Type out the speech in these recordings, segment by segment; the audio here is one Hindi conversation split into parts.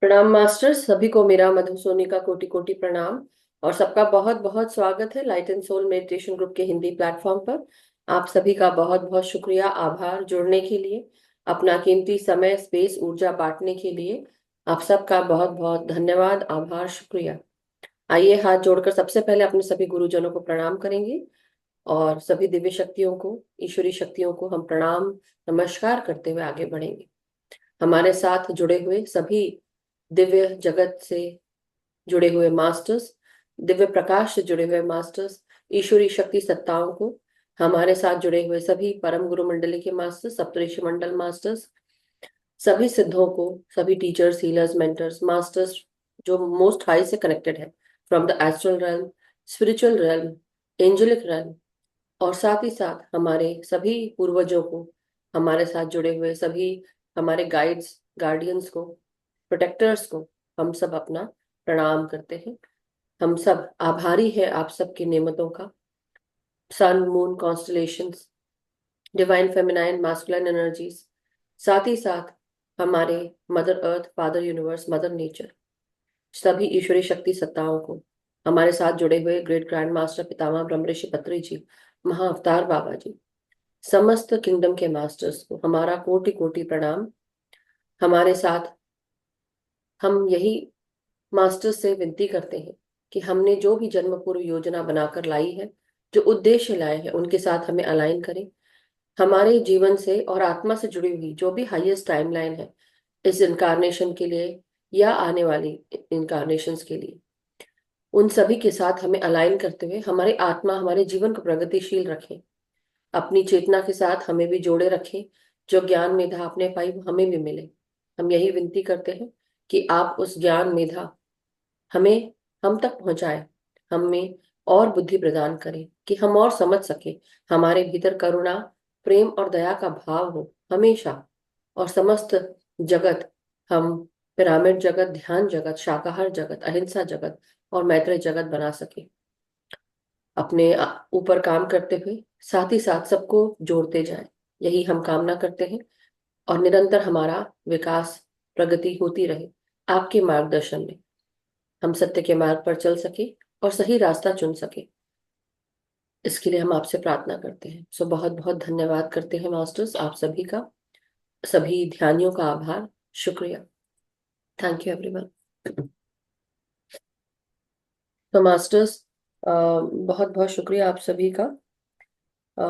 प्रणाम मास्टर, सभी को मेरा मधुसोनी का कोटि कोटि प्रणाम। और सबका बहुत बहुत स्वागत है light and soul meditation group के हिंदी प्लेटफॉर्म पर। आप सभी का बहुत बहुत शुक्रिया, आभार जुड़ने के लिए, अपना कीमती समय स्पेस ऊर्जा बांटने के लिए। आप सबका बहुत बहुत धन्यवाद, आभार, शुक्रिया। आइए हाथ जोड़कर सबसे पहले अपने सभी गुरुजनों को प्रणाम करेंगे और सभी दिव्य शक्तियों को, ईश्वरी शक्तियों को हम प्रणाम नमस्कार करते हुए आगे बढ़ेंगे। हमारे साथ जुड़े हुए सभी दिव्य जगत से जुड़े हुए मास्टर्स, दिव्य प्रकाश से जुड़े हुए मास्टर्स, ईश्वरी शक्ति सत्ताओं को, हमारे साथ जुड़े हुए सभी परम गुरु मंडली के मास्टर्स, सप्तऋषि मंडल मास्टर्स, सभी सिद्धों को, सभी टीचर्स, हीलर्स, मेंटर्स, मास्टर्स जो मोस्ट हाई से कनेक्टेड है, from the astral realm, spiritual realm, angelic realm, और साथ ही साथ हमारे सभी पूर्वजों को, हमारे साथ जुड़े हुए सभी हमारे गाइड्स, गार्डियंस को, प्रोटेक्टर्स को, हम सब अपना प्रणाम करते हैं। हम सब आभारी है आप सबकी नेमतों का। Sun, moon, constellations, divine feminine masculine energies, साथ ही साथ हमारे mother earth, father universe, mother nature, सभी ईश्वरी शक्ति सत्ताओं को, हमारे साथ जुड़े हुए ग्रेट ग्रैंड मास्टर पितामह ब्रह्म ऋषि पत्री जी, महाअवतार बाबा जी, समस्त किंगडम के मास्टर्स को हमारा कोटि कोटि प्रणाम। हमारे साथ हम यही मास्टर्स से विनती करते हैं कि हमने जो भी जन्म पूर्व योजना बनाकर लाई है, जो उद्देश्य लाए हैं, उनके साथ हमें अलाइन करें। हमारे जीवन से और आत्मा से जुड़ी हुई जो भी हाईएस्ट टाइमलाइन है इस इनकारनेशन के लिए या आने वाली इनकारनेशंस के लिए, उन सभी के साथ हमें अलाइन करते हुए हमारी आत्मा, हमारे जीवन को प्रगतिशील रखें। अपनी चेतना के साथ हमें भी जोड़े रखें। जो ज्ञान मेधा आपने पाई वो हमें भी मिले। हम यही विनती करते हैं कि आप उस ज्ञान मेधा हमें, हम तक पहुंचाए, हमें और बुद्धि प्रदान करें कि हम और समझ सके, हमारे भीतर करुणा, प्रेम और दया का भाव हो हमेशा, और समस्त जगत, हम पिरामिड जगत, ध्यान जगत, शाकाहार जगत, अहिंसा जगत और मैत्रेय जगत बना सके। अपने ऊपर काम करते हुए साथ ही साथ सबको जोड़ते जाए, यही हम कामना करते हैं। और निरंतर हमारा विकास, प्रगति होती रहे आपके मार्गदर्शन में, हम सत्य के मार्ग पर चल सके और सही रास्ता चुन सके, इसके लिए हम आपसे प्रार्थना करते हैं। सो बहुत बहुत धन्यवाद करते हैं मास्टर्स, आप सभी का, सभी ध्यानियों का आभार, शुक्रिया। Thank you everyone. तो मास्टर्स, बहुत बहुत शुक्रिया आप सभी का। अ,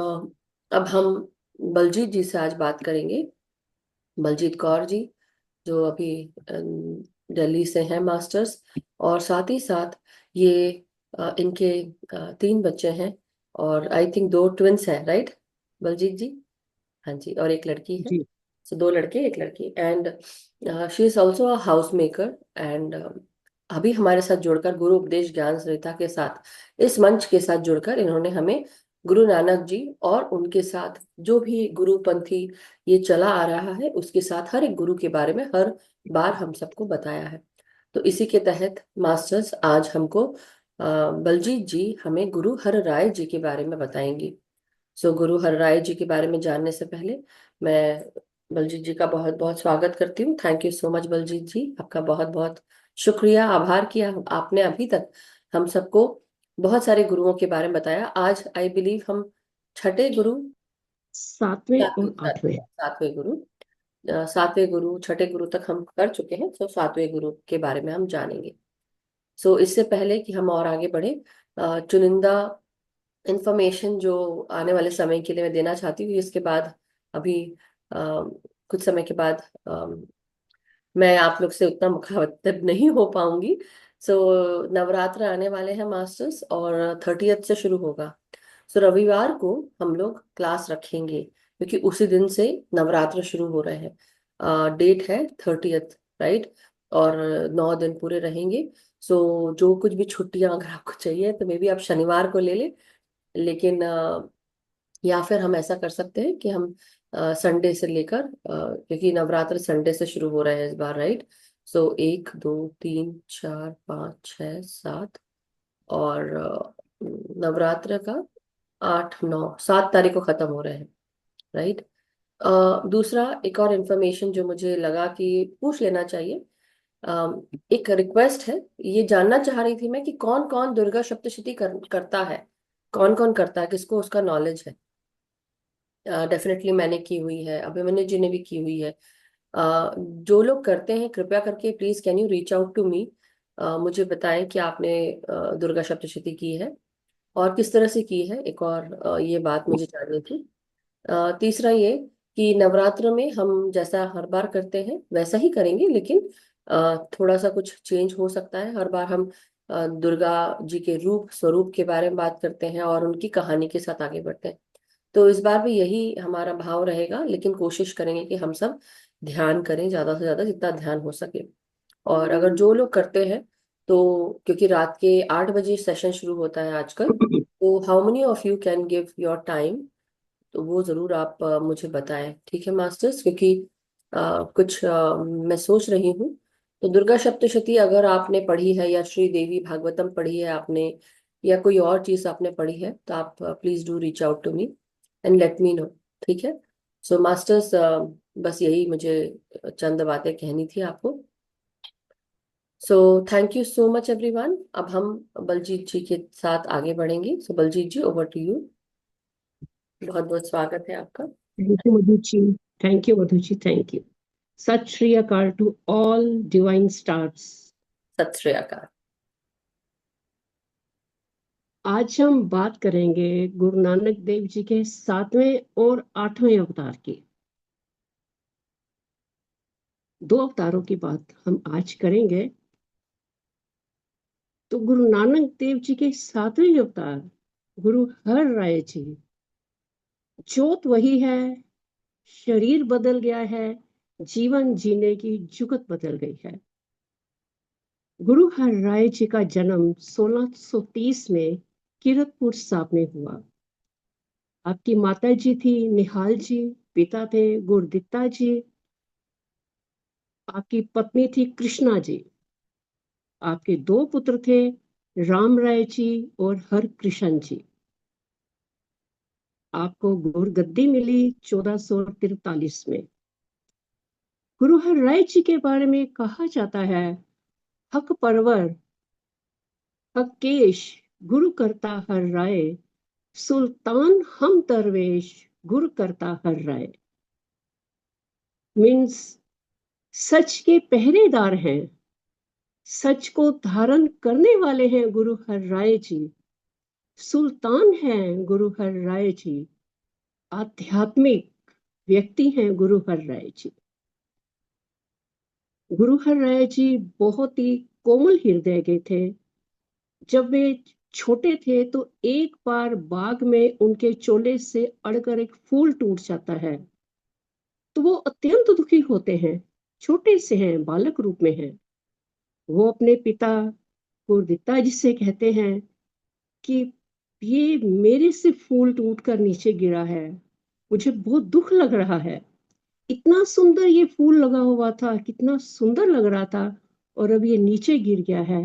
अब हम बलजीत जी से आज बात करेंगे। बलजीत कौर जी, जो अभी दिल्ली से हैं मास्टर्स, और साथ ही साथ ये इनके तीन बच्चे हैं, और आई थिंक दो ट्विंस हैं, राइट बलजीत जी? हाँ जी, और एक लड़की है। जी। सो दो लड़के एक लड़की, and she is also a house maker. And अभी हमारे साथ जुड़कर गुरु उपदेश ज्ञान सरिता के साथ, इस मंच के साथ जुड़कर इन्होंने हमें गुरु नानक जी और उनके साथ जो भी गुरुपंथी ये चला आ रहा है उसके साथ हर एक गुरु के बारे में हर बार हम सबको बताया है। तो इसी के तहत मास्टर्स आज हमको बलजीत जी हमें गुरु हर राय जी के बारे में बताएंगी। सो गुरु हरराय जी के बारे में जानने से पहले मैं बलजीत जी का बहुत बहुत स्वागत करती हूँ। Thank you so much Baljeet ji, आपका बहुत बहुत शुक्रिया, आभार किया आपने अभी तक हम सबको बहुत सारे गुरुओं के बारे में बताया। आज आई बिलीव हम छठे गुरु, सातवें सातवें और आठवें। सातवें सातवें गुरु, सातवें गुरु, छठे गुरु तक हम कर चुके हैं। सो सातवें गुरु के बारे में हम जानेंगे। सो इससे पहले कि हम और आगे बढ़े, चुनिंदा इंफॉर्मेशन जो आने वाले समय के लिए मैं देना चाहती हूँ, इसके बाद अभी कुछ समय के बाद मैं आप लोग से उतना मुखातिब नहीं हो पाऊंगी। सो नवरात्र आने वाले हैं मास्टर्स, और 30th से शुरू होगा। सो रविवार को हम लोग क्लास रखेंगे क्योंकि उसी दिन से नवरात्र शुरू हो रहे हैं। डेट है 30th, राइट? और 9 दिन पूरे रहेंगे। सो जो कुछ भी छुट्टियां अगर आपको चाहिए तो मे बी आप शनिवार को ले लें, लेकिन या फिर हम ऐसा कर सकते हैं कि हम संडे से लेकर, क्योंकि नवरात्र संडे से शुरू हो रहे हैं इस बार, राइट? सो 1 2 3 4 5 6 7, और नवरात्र का 8 9 7 तारीख को खत्म हो रहे हैं, राइट? दूसरा एक और इन्फॉर्मेशन जो मुझे लगा कि पूछ लेना चाहिए, एक रिक्वेस्ट है, ये जानना चाह रही थी मैं कि कौन कौन दुर्गा सप्तशती करता है, कौन कौन करता है, किसको उसका नॉलेज है। डेफिनेटली मैंने की हुई है, अभिमन्यु जी ने भी की हुई है। जो लोग करते हैं कृपया करके please can you reach out to me, मुझे बताएं कि आपने दुर्गा सप्तशती की है और किस तरह से की है। एक और ये बात मुझे जाननी थी। तीसरा ये कि नवरात्र में हम जैसा हर बार करते हैं वैसा ही करेंगे, लेकिन थोड़ा सा कुछ चेंज हो सकता है। हर बार हम दुर्गा जी के रूप स्वरूप के बारे में बात करते हैं और उनकी कहानी के साथ आगे बढ़ते हैं। तो इस बार भी यही हमारा भाव रहेगा, लेकिन कोशिश करेंगे कि हम सब ध्यान करें ज्यादा से ज्यादा जितना ध्यान हो सके। और अगर जो लोग करते हैं तो क्योंकि रात के 8 बजे सेशन शुरू होता है आजकल, तो how many of you can give your time, तो वो जरूर आप मुझे बताएं, ठीक है मास्टर्स। क्योंकि कुछ मैं सोच रही हूँ। तो दुर्गा सप्तशती अगर आपने पढ़ी है या श्री देवी भागवतम पढ़ी है आपने या कोई और चीज आपने पढ़ी है तो आप please do reach out to me and let me know, ठीक है। सो मास्टर्स, बस यही मुझे चंद बातें कहनी थी आपको। सो thank you so much everyone. अब हम बलजीत जी के साथ आगे बढ़ेंगे। सो बलजीत जी, ओवर टू यू। बहुत बहुत स्वागत है आपका। Thank you, Madhuchi. Thank you, Madhuchi. Thank you. Sat Shri Akal to all divine stars. सत श्री अकाल। आज हम बात करेंगे गुरु नानक देव जी के 7वें और 8वें अवतार की। 2 अवतारों की बात हम आज करेंगे। तो गुरु नानक देव जी के 7वें अवतार गुरु हर राय जी, जोत वही है, शरीर बदल गया है, जीवन जीने की जुगत बदल गई है। गुरु हर राय जी का जन्म 1630 में किरतपुर साहब में हुआ। आपकी माता जी थी निहाल जी, पिता थे गुरदित्ता जी, आपकी पत्नी थी कृष्णा जी। आपके 2 पुत्र थे, राम राय जी और हर कृष्ण जी। आपको गुरगद्दी मिली 1443 में। गुरु हर राय जी के बारे में कहा जाता है, हक परवर हकेश गुरु करता हर राय, सुल्तान हम दरवेश गुरु करता हर राय। मीन्स सच के पहरेदार हैं, सच को धारण करने वाले हैं गुरु हर राय जी। सुल्तान हैं गुरु हर राय जी, आध्यात्मिक व्यक्ति हैं गुरु हर राय जी। गुरु हर राय जी बहुत ही कोमल हृदय के थे। जब वे छोटे थे तो एक बार बाग में उनके चोले से अड़कर एक फूल टूट जाता है, तो वो अत्यंत दुखी होते हैं। छोटे से हैं, बालक रूप में हैं। वो अपने पिता गुरदित्ता जी से कहते हैं कि ये मेरे से फूल टूट कर नीचे गिरा है, मुझे बहुत दुख लग रहा है। इतना सुंदर ये फूल लगा हुआ था, कितना सुंदर लग रहा था, और अब ये नीचे गिर गया है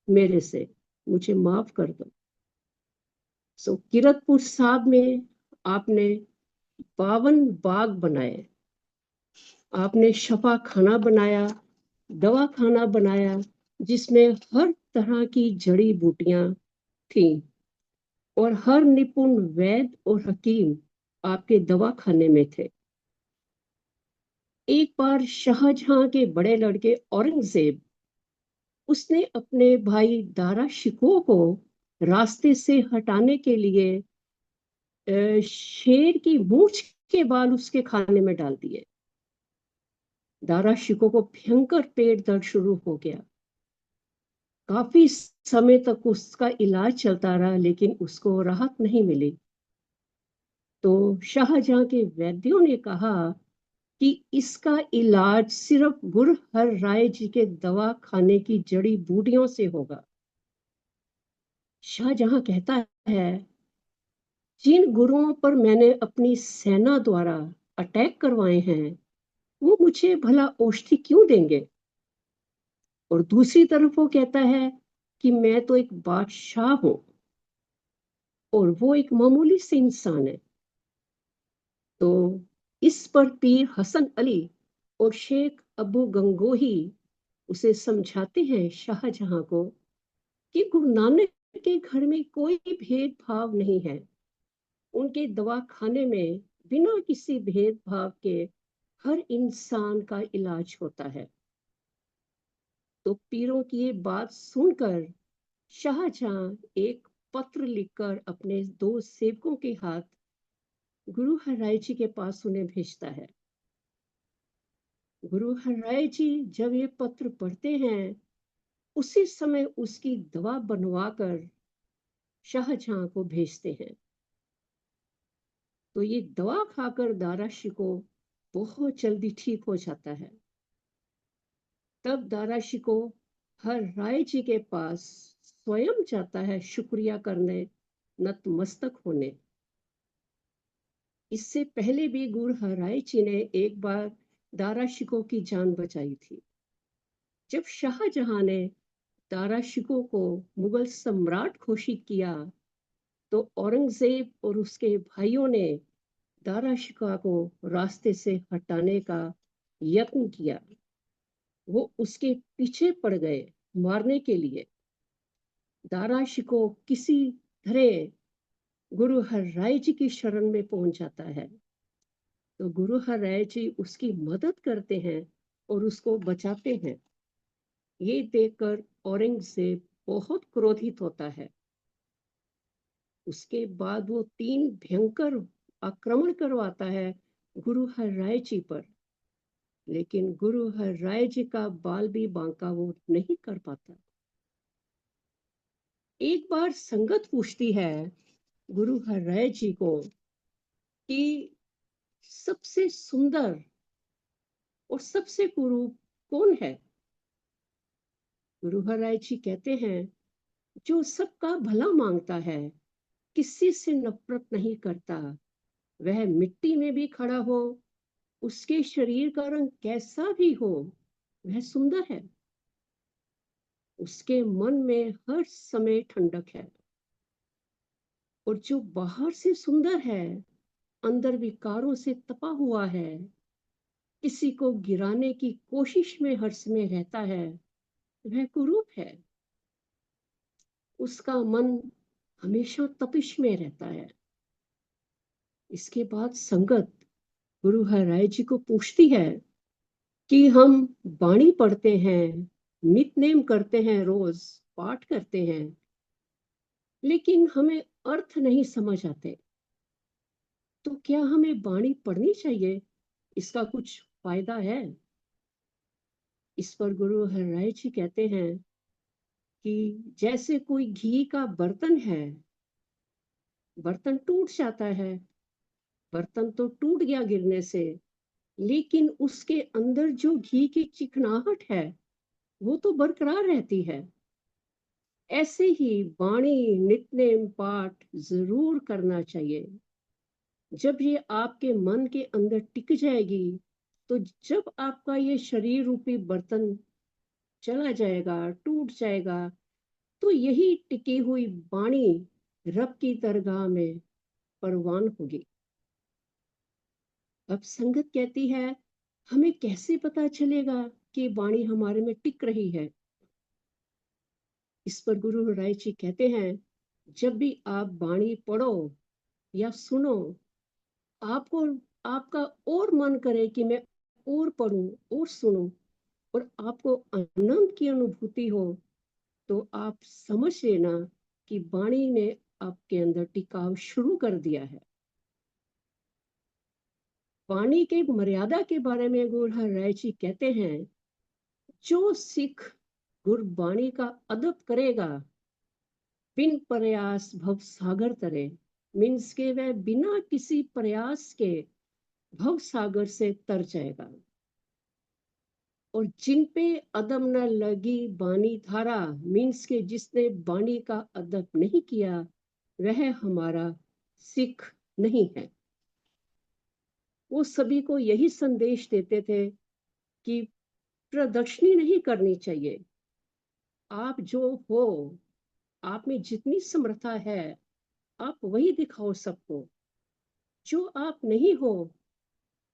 मेरे से, मुझे माफ कर दो। सो किरतपुर साहब में आपने 52 बाग बनाए, आपने शफा खाना बनाया, दवा खाना बनाया, जिसमें हर तरह की जड़ी बूटियां थी, और हर निपुण वैद्य और हकीम आपके दवा खाने में थे। एक बार शाहजहां के बड़े लड़के औरंगजेब, उसने अपने भाई दारा शिकोह को रास्ते से हटाने के लिए शेर की मूंछ के बाल उसके खाने में डाल दिए। दारा शिकोह को भयंकर पेट दर्द शुरू हो गया। काफी समय तक उसका इलाज चलता रहा, लेकिन उसको राहत नहीं मिली। तो शाहजहां के वैद्यों ने कहा कि इसका इलाज सिर्फ गुरु हर राय जी के दवा खाने की जड़ी बूटियों से होगा। शाहजहां कहता है, जिन गुरुओं पर मैंने अपनी सेना द्वारा अटैक करवाए हैं, वो मुझे भला औषधि क्यों देंगे। और दूसरी तरफ वो कहता है कि मैं तो एक बादशाह हूं और वो एक मामूली से इंसान है। तो इस पर पीर हसन अली और शेख अबू गंगोही उसे समझाते हैं शाहजहां को कि गुरु नानक के घर में कोई भेदभाव नहीं है। उनके दवाखाने में बिना किसी भेदभाव के हर इंसान का इलाज होता है। तो पीरों की ये बात सुनकर शाहजहां एक पत्र लिखकर अपने दो सेवकों के हाथ गुरु हरराय जी के पास उन्हें भेजता है। गुरु हरराय जी जब ये पत्र पढ़ते हैं, उसी समय उसकी दवा बनवा कर शाहजहां को भेजते हैं। तो ये दवा खाकर दारा शिको बहुत जल्दी ठीक हो जाता है। तब दारा शिको हरराय जी के पास स्वयं जाता है शुक्रिया करने, नतमस्तक होने। इससे पहले भी गुरु हरराय जी ने एक बार दारा शिको की जान बचाई थी। जब शाहजहां ने दारा शिको को मुगल सम्राट घोषित किया, तो औरंगजेब और उसके भाइयों ने दारा शिकोह को रास्ते से हटाने का यत्न किया। वो उसके पीछे पड़ गए मारने के लिए। दारा शिकोह किसी तरह गुरु हरराय जी की शरण में पहुंच जाता है। तो गुरु हरराय जी उसकी मदद करते हैं और उसको बचाते हैं। ये देखकर औरंगजेब बहुत क्रोधित होता है। उसके बाद वो 3 भयंकर आक्रमण करवाता है गुरु हरराय जी पर, लेकिन गुरु हरराय जी का बाल भी बांका वो नहीं कर पाता। एक बार संगत पूछती है गुरु हरराय जी को कि सबसे सुंदर और सबसे कुरूप कौन है। गुरु हरराय जी कहते हैं, जो सबका भला मांगता है, किसी से नफरत नहीं करता, वह मिट्टी में भी खड़ा हो, उसके शरीर का रंग कैसा भी हो, वह सुंदर है। उसके मन में हर समय ठंडक है। और जो बाहर से सुंदर है, अंदर विकारों से तपा हुआ है, किसी को गिराने की कोशिश में हर समय रहता है, वह कुरूप है। उसका मन हमेशा तपिश में रहता है। इसके बाद संगत गुरु हरराय जी को पूछती है कि हम बाणी पढ़ते हैं, नित्य करते हैं, रोज पाठ करते हैं, लेकिन हमें अर्थ नहीं समझ आते। तो क्या हमें बाणी पढ़नी चाहिए? इसका कुछ फायदा है? इस पर गुरु हरराय जी कहते हैं कि जैसे कोई घी का बर्तन है, बर्तन टूट जाता है, बर्तन तो टूट गया गिरने से, लेकिन उसके अंदर जो घी की चिकनाहट है, वो तो बरकरार रहती है। ऐसे ही वाणी नित्य पाठ जरूर करना चाहिए। जब ये आपके मन के अंदर टिक जाएगी, तो जब आपका ये शरीर रूपी बर्तन चला जाएगा, टूट जाएगा, तो यही टिकी हुई वाणी रब की दरगाह में परवान होगी। अब संगत कहती है, हमें कैसे पता चलेगा कि वाणी हमारे में टिक रही है? इस पर गुरु हरराय जी कहते हैं, जब भी आप वाणी पढ़ो या सुनो, आपको आपका और मन करे कि मैं और पढूं और सुनूं, और आपको आनंद की अनुभूति हो, तो आप समझ लेना कि वाणी ने आपके अंदर टिकाव शुरू कर दिया है। वाणी के मर्यादा के बारे में गुरु हरराय जी कहते हैं, जो सिख गुरबाणी का अदब करेगा, बिन प्रयास भव सागर तरे, मीन्स के वह बिना किसी प्रयास के भव सागर से तर जाएगा। और जिन पे अदब न लगी बानी धारा, मीन्स के जिसने बानी का अदब नहीं किया, वह हमारा सिख नहीं है। वो सभी को यही संदेश देते थे कि प्रदर्शनी नहीं करनी चाहिए। आप जो हो, आप में जितनी समर्था है, आप वही दिखाओ सबको। जो आप नहीं हो,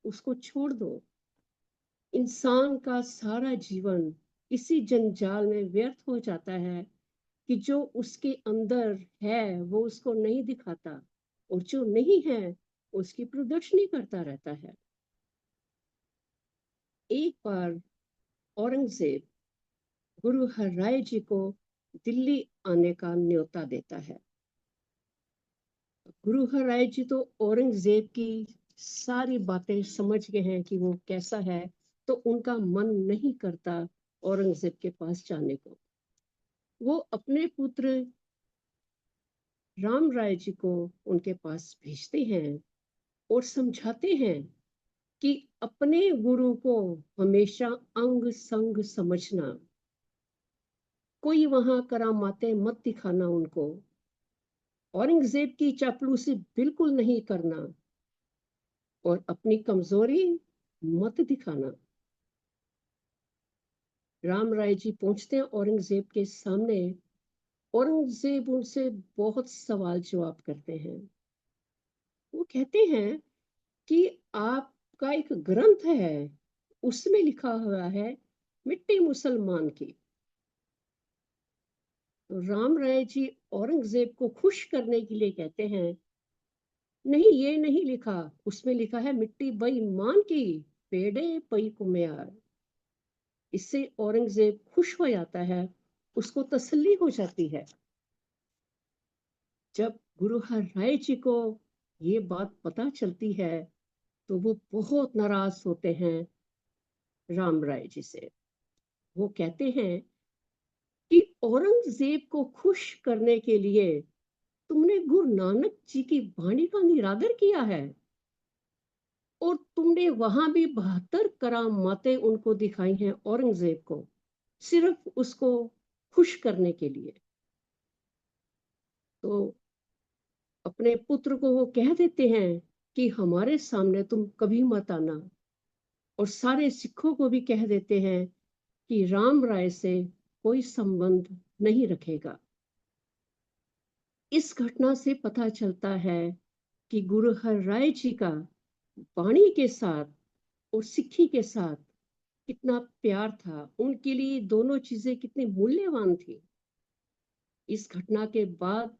उसको छोड़ दो। इंसान का सारा जीवन इसी जंजाल में व्यर्थ हो जाता है कि जो उसके अंदर है वो उसको नहीं दिखाता, और जो नहीं है उसकी प्रदर्शनी करता रहता है। एक बार औरंगजेब गुरु हरराय जी को दिल्ली आने का न्योता देता है। गुरु हरराय जी तो औरंगजेब की सारी बातें समझ गए हैं कि वो कैसा है, तो उनका मन नहीं करता औरंगजेब के पास जाने को। वो अपने पुत्र राम राय जी को उनके पास भेजते हैं और समझाते हैं कि अपने गुरु को हमेशा अंग संग समझना, कोई वहां करामाते मत दिखाना उनको, औरंगजेब की चापलूसी बिल्कुल नहीं करना, और अपनी कमजोरी मत दिखाना। राम राय जी पहुंचते हैं औरंगजेब के सामने। औरंगजेब उनसे बहुत सवाल जवाब करते हैं। वो कहते हैं कि आपका एक ग्रंथ है, उसमें लिखा हुआ है मिट्टी मुसलमान की। तो राम राय जी औरंगजेब को खुश करने के लिए कहते हैं, नहीं ये नहीं लिखा, उसमें लिखा है मिट्टी बेईमान की, पेड़े पई कुम्यार। इससे औरंगजेब खुश हो जाता है, उसको तसल्ली हो जाती है। जब गुरु हरराय जी को ये बात पता चलती है तो वो बहुत नाराज होते हैं राम राय जी से। वो कहते हैं कि औरंगजेब को खुश करने के लिए तुमने गुरु नानक जी की वाणी का निरादर किया है, और तुमने वहां भी 72 करामातें उनको दिखाई हैं औरंगजेब को, सिर्फ उसको खुश करने के लिए। तो अपने पुत्र को वो कह देते हैं कि हमारे सामने तुम कभी मत आना, और सारे सिखों को भी कह देते हैं कि राम राय से कोई संबंध नहीं रखेगा। इस घटना से पता चलता है कि गुरु हरराय जी का वाणी के साथ और सिक्खी के साथ कितना प्यार था, उनके लिए दोनों चीजें कितनी मूल्यवान थी। इस घटना के बाद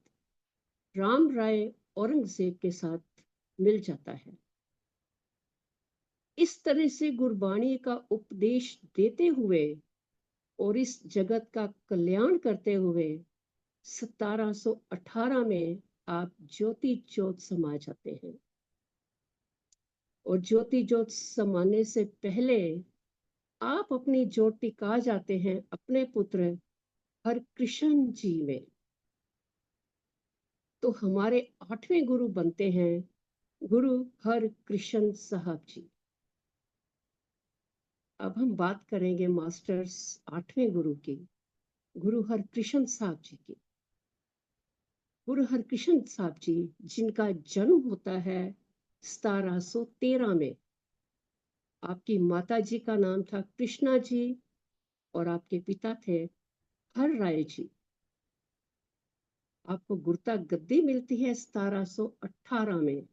राम राय औरंगजेब के साथ मिल जाता है। इस तरह से गुरबाणी का उपदेश देते हुए और इस जगत का कल्याण करते हुए 1718 में आप ज्योति ज्योत समा जाते हैं। और ज्योति ज्योत समाने से पहले आप अपनी ज्योत टिका जाते हैं अपने पुत्र हरकृष्ण जी में। तो हमारे 8वें गुरु बनते हैं गुरु हरकृष्ण साहब जी। अब हम बात करेंगे मास्टर्स 8वें गुरु की, गुरु हरकृष्ण साहब जी की। गुरु हरकृष्ण साहब जी जिनका जन्म होता है 1713 में। आपकी माता जी का नाम था कृष्णा जी और आपके पिता थे हर राय जी। आपको गुरता गद्दी मिलती है 1718 में,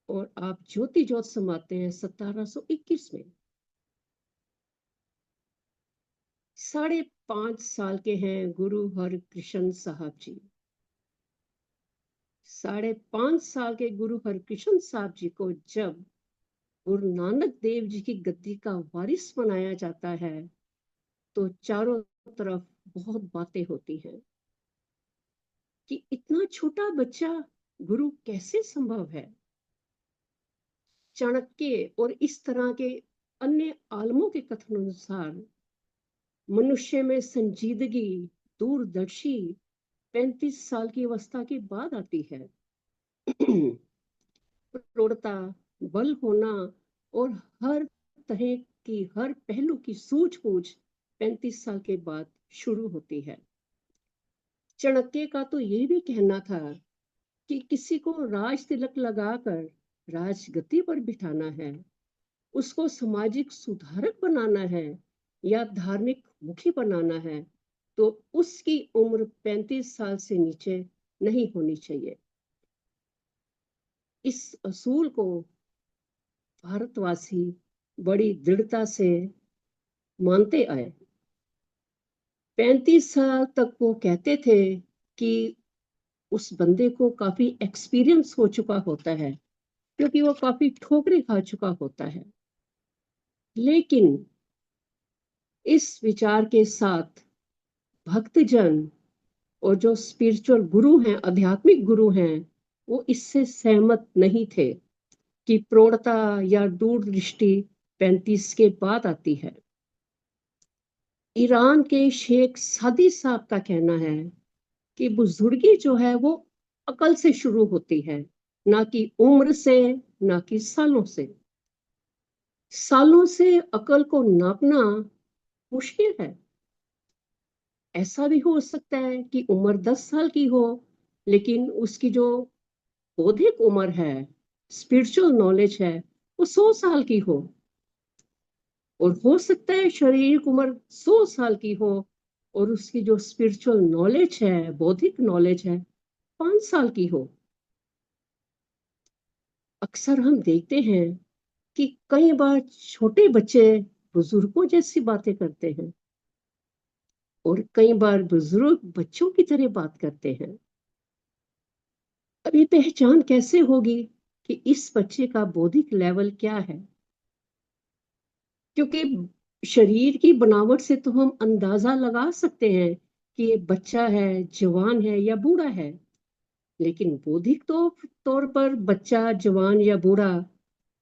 और आप ज्योति ज्योत समाते हैं 1721 में। 5.5 साल के हैं गुरु हरकृष्ण साहब जी। 5.5 साल के गुरु हरकृष्ण साहब जी को जब गुरु नानक देव जी की गद्दी का वारिस बनाया जाता है तो चारों तरफ बहुत बातें होती हैं कि इतना छोटा बच्चा गुरु कैसे संभव है। चाणक्य और इस तरह के अन्य आलमों के कथन अनुसार मनुष्य में संजीदगी, दूरदर्शी 35 साल की अवस्था के बाद आती है। प्रौढ़ता, बल होना और हर तरह की हर पहलू की सूझबूझ 35 साल के बाद शुरू होती है। चाणक्य का तो ये भी कहना था कि किसी को राज तिलक लगाकर राजगद्दी पर बिठाना है, उसको सामाजिक सुधारक बनाना है या धार्मिक मुखी बनाना है, तो उसकी उम्र 35 साल से नीचे नहीं होनी चाहिए। इस असूल को भारतवासी बड़ी दृढ़ता से मानते आए। 35 साल तक वो कहते थे कि उस बंदे को काफी एक्सपीरियंस हो चुका होता है, क्योंकि वो काफी ठोकरें खा चुका होता है। लेकिन इस विचार के साथ भक्तजन और जो स्पिरिचुअल गुरु हैं, आध्यात्मिक गुरु हैं, वो इससे सहमत नहीं थे कि प्रौढ़ता या दूरदृष्टि 35 के बाद आती है। ईरान के शेख सादी साहब का कहना है कि बुजुर्गी जो है वो अकल से शुरू होती है, ना कि उम्र से, ना कि सालों से। सालों से अकल को नापना मुश्किल है। ऐसा भी हो सकता है कि उम्र 10 साल की हो, लेकिन उसकी जो बौद्धिक उम्र है, स्पिरिचुअल नॉलेज है, वो 100 साल की हो। और हो सकता है शारीरिक उम्र 100 साल की हो और उसकी जो स्पिरिचुअल नॉलेज है, बौद्धिक नॉलेज है, 5 साल की हो। अक्सर हम देखते हैं कि कई बार छोटे बच्चे बुजुर्गों जैसी बातें करते हैं और कई बार बुजुर्ग बच्चों की तरह बात करते हैं। अब ये पहचान कैसे होगी कि इस बच्चे का बौद्धिक लेवल क्या है? क्योंकि शरीर की बनावट से तो हम अंदाजा लगा सकते हैं कि ये बच्चा है, जवान है या बूढ़ा है। लेकिन बौद्धिक तो तौर पर बच्चा, जवान या बूढ़ा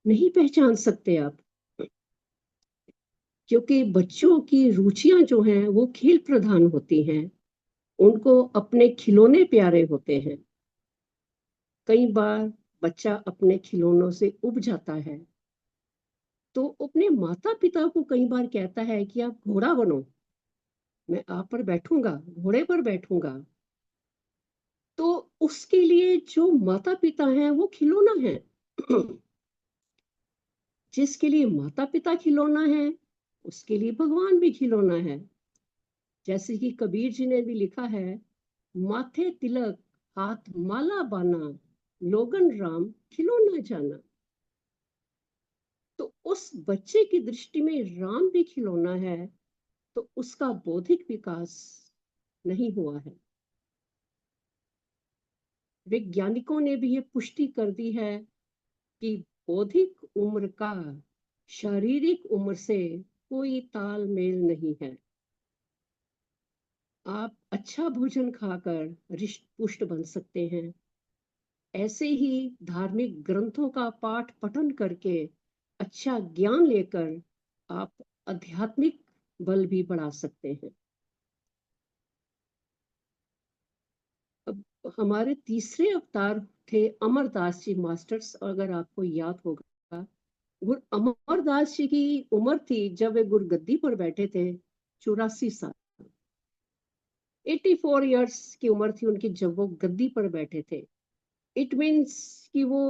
नहीं पहचान सकते आप, क्योंकि बच्चों की रुचियां जो हैं वो खेल प्रधान होती हैं। उनको अपने खिलौने प्यारे होते हैं। कई बार बच्चा अपने खिलौनों से उब जाता है, तो अपने माता पिता को कई बार कहता है कि आप घोड़ा बनो, मैं आप पर बैठूंगा, घोड़े पर बैठूंगा। तो उसके लिए जो माता पिता हैं वो खिलौना है। जिसके लिए माता पिता खिलौना है, उसके लिए भगवान भी खिलौना है। जैसे कि कबीर जी ने भी लिखा है, माथे तिलक हाथ माला बाना, लोगन राम खिलौना जाना। तो उस बच्चे की दृष्टि में राम भी खिलौना है, तो उसका बौद्धिक विकास नहीं हुआ है। वैज्ञानिकों ने भी ये पुष्टि कर दी है कि बौद्धिक उम्र का शारीरिक उम्र से कोई तालमेल नहीं है। आप अच्छा भोजन खाकर रिष्ट पुष्ट बन सकते हैं। ऐसे ही धार्मिक ग्रंथों का पाठ पठन करके अच्छा ज्ञान लेकर आप आध्यात्मिक बल भी बढ़ा सकते हैं। अब हमारे तीसरे अवतार थे अमरदास जी मास्टर्स, अगर आपको याद होगा। गुरु अमरदास जी की उम्र थी जब वे गुरगद्दी पर बैठे थे 84 साल। 84 ईयर्स की उम्र थी उनकी जब वो गद्दी पर बैठे थे। इट मीन्स कि वो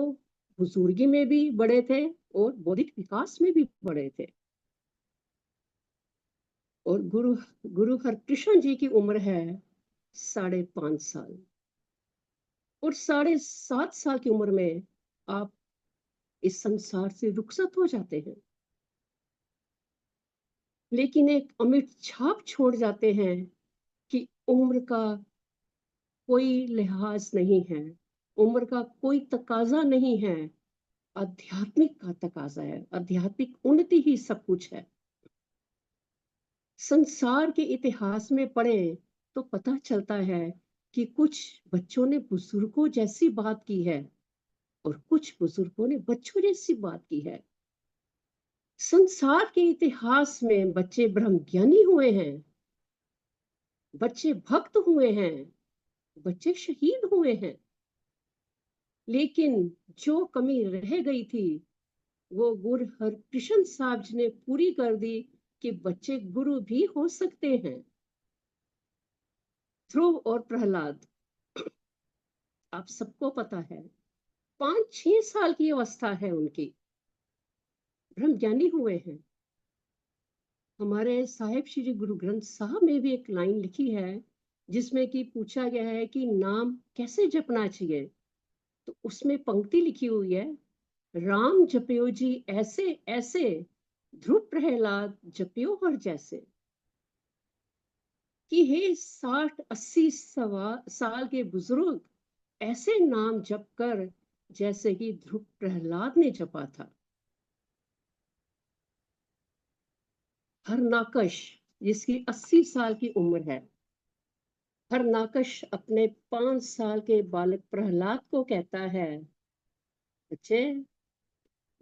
बुजुर्गी में भी बड़े थे और बौद्धिक विकास में भी बड़े थे। और गुरु गुरु हरकृष्ण जी की उम्र है 5.5 साल। और 7.5 साल की उम्र में आप इस संसार से रुखसत हो जाते हैं, लेकिन एक अमिट छाप छोड़ जाते हैं कि उम्र का कोई लिहाज नहीं है, उम्र का कोई तकाजा नहीं है। आध्यात्मिक का तकाजा है, आध्यात्मिक उन्नति ही सब कुछ है। संसार के इतिहास में पढ़े तो पता चलता है कि कुछ बच्चों ने बुजुर्गों जैसी बात की है और कुछ बुजुर्गों ने बच्चों जैसी बात की है। संसार के इतिहास में बच्चे ब्रह्म ज्ञानी हुए हैं, बच्चे भक्त हुए हैं, बच्चे शहीद हुए हैं। लेकिन जो कमी रह गई थी वो गुरु हरकृष्ण साहब जी ने पूरी कर दी कि बच्चे गुरु भी हो सकते हैं। ध्रुव और प्रहलाद, आप सबको पता है, 5-6 साल की अवस्था है उनकी, ब्रह्म ज्ञानी हुए हैं। हमारे साहिब श्री गुरु ग्रंथ साहब में भी एक लाइन लिखी है जिसमें कि पूछा गया है कि नाम कैसे जपना चाहिए। तो उसमें पंक्ति लिखी हुई है, राम जपयो जी ऐसे ऐसे, ध्रुव प्रहलाद जपियो हर जैसे, कि हे 60-80 साल के बुजुर्ग, ऐसे नाम जप कर जैसे कि ध्रुव प्रहलाद ने जपा था। हरनाकश, जिसकी 80 साल की उम्र है, हरनाकश अपने 5 साल के बालक प्रहलाद को कहता है, बच्चे,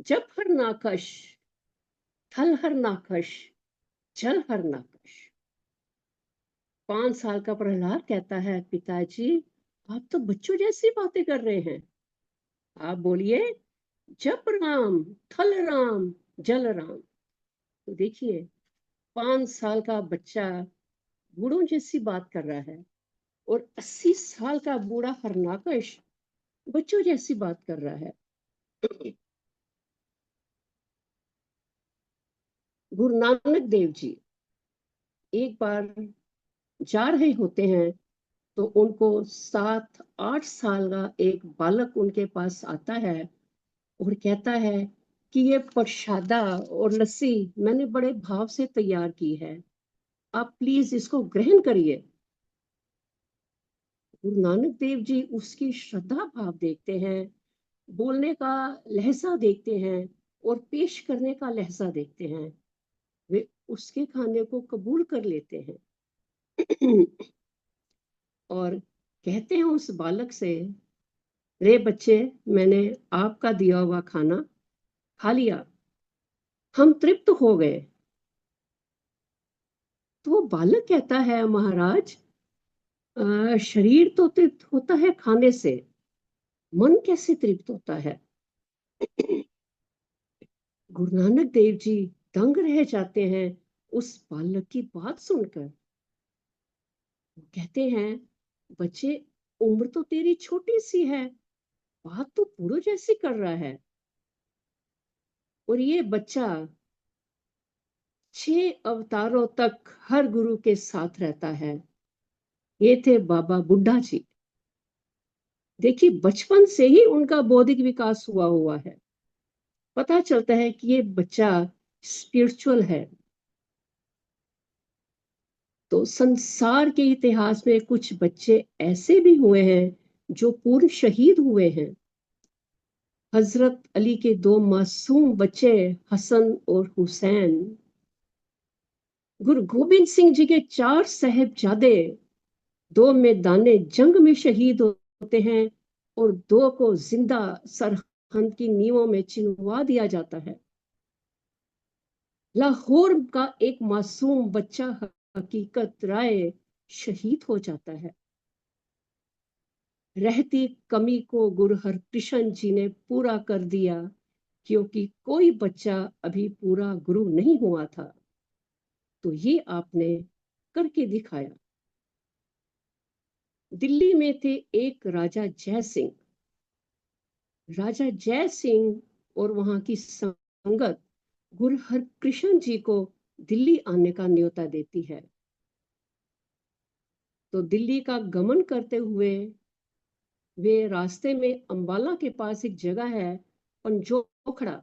जब हरनाकश, थल हरनाकश, जल हरनाकश। 5 साल का प्रहलाद कहता है, पिताजी, आप तो बच्चों जैसी बातें कर रहे हैं। आप बोलिए, जप राम, थल राम, जल राम। तो देखिए, 5 साल का बच्चा बूढ़ों जैसी बात कर रहा है, और 80 साल का बूढ़ा हरनाकश बच्चों जैसी बात कर रहा है। गुरु नानक देव जी एक बार जा रहे होते हैं, तो उनको 7-8 साल का एक बालक उनके पास आता है और कहता है कि ये प्रसादा और लस्सी मैंने बड़े भाव से तैयार की है, आप प्लीज इसको ग्रहण करिए। गुरु नानक देव जी उसकी श्रद्धा भाव देखते हैं, बोलने का लहजा देखते हैं, और पेश करने का लहजा देखते हैं। वे उसके खाने को कबूल कर लेते हैं और कहते हैं उस बालक से, रे बच्चे, मैंने आपका दिया हुआ खाना खा लिया, हम तृप्त हो गए। तो वो बालक कहता है, महाराज, शरीर तो तृप्त होता है खाने से, मन कैसे तृप्त होता है? गुरु नानक देव जी दंग रह जाते हैं उस बालक की बात सुनकर। वो कहते हैं, बच्चे, उम्र तो तेरी छोटी सी है, बात तो बूढ़ों जैसी कर रहा है। और ये बच्चा 6 अवतारों तक हर गुरु के साथ रहता है। ये थे बाबा बुड्ढा जी। देखिए, बचपन से ही उनका बौद्धिक विकास हुआ है। पता चलता है कि ये बच्चा स्पिरिचुअल है। तो संसार के इतिहास में कुछ बच्चे ऐसे भी हुए हैं जो पूर्ण शहीद हुए हैं। हजरत अली के 2 मासूम बच्चे, हसन और हुसैन। गुरु गोबिंद सिंह जी के 4 साहिबजादे 2 मैदाने जंग में शहीद होते हैं, और 2 को जिंदा सरहद की नींवों में चिनवा दिया जाता है। लाहौर का एक मासूम बच्चा हकीकत राय शहीद हो जाता है। रहती कमी को गुरु हरकृष्ण जी ने पूरा कर दिया, क्योंकि कोई बच्चा अभी पूरा गुरु नहीं हुआ था। तो ये आपने करके दिखाया। दिल्ली में थे एक राजा जय सिंह। राजा जय सिंह और वहां की संगत गुरु हरकृष्ण जी को दिल्ली आने का न्योता देती है। तो दिल्ली का गमन करते हुए वे रास्ते में अंबाला के पास एक जगह है पंजोखड़ा,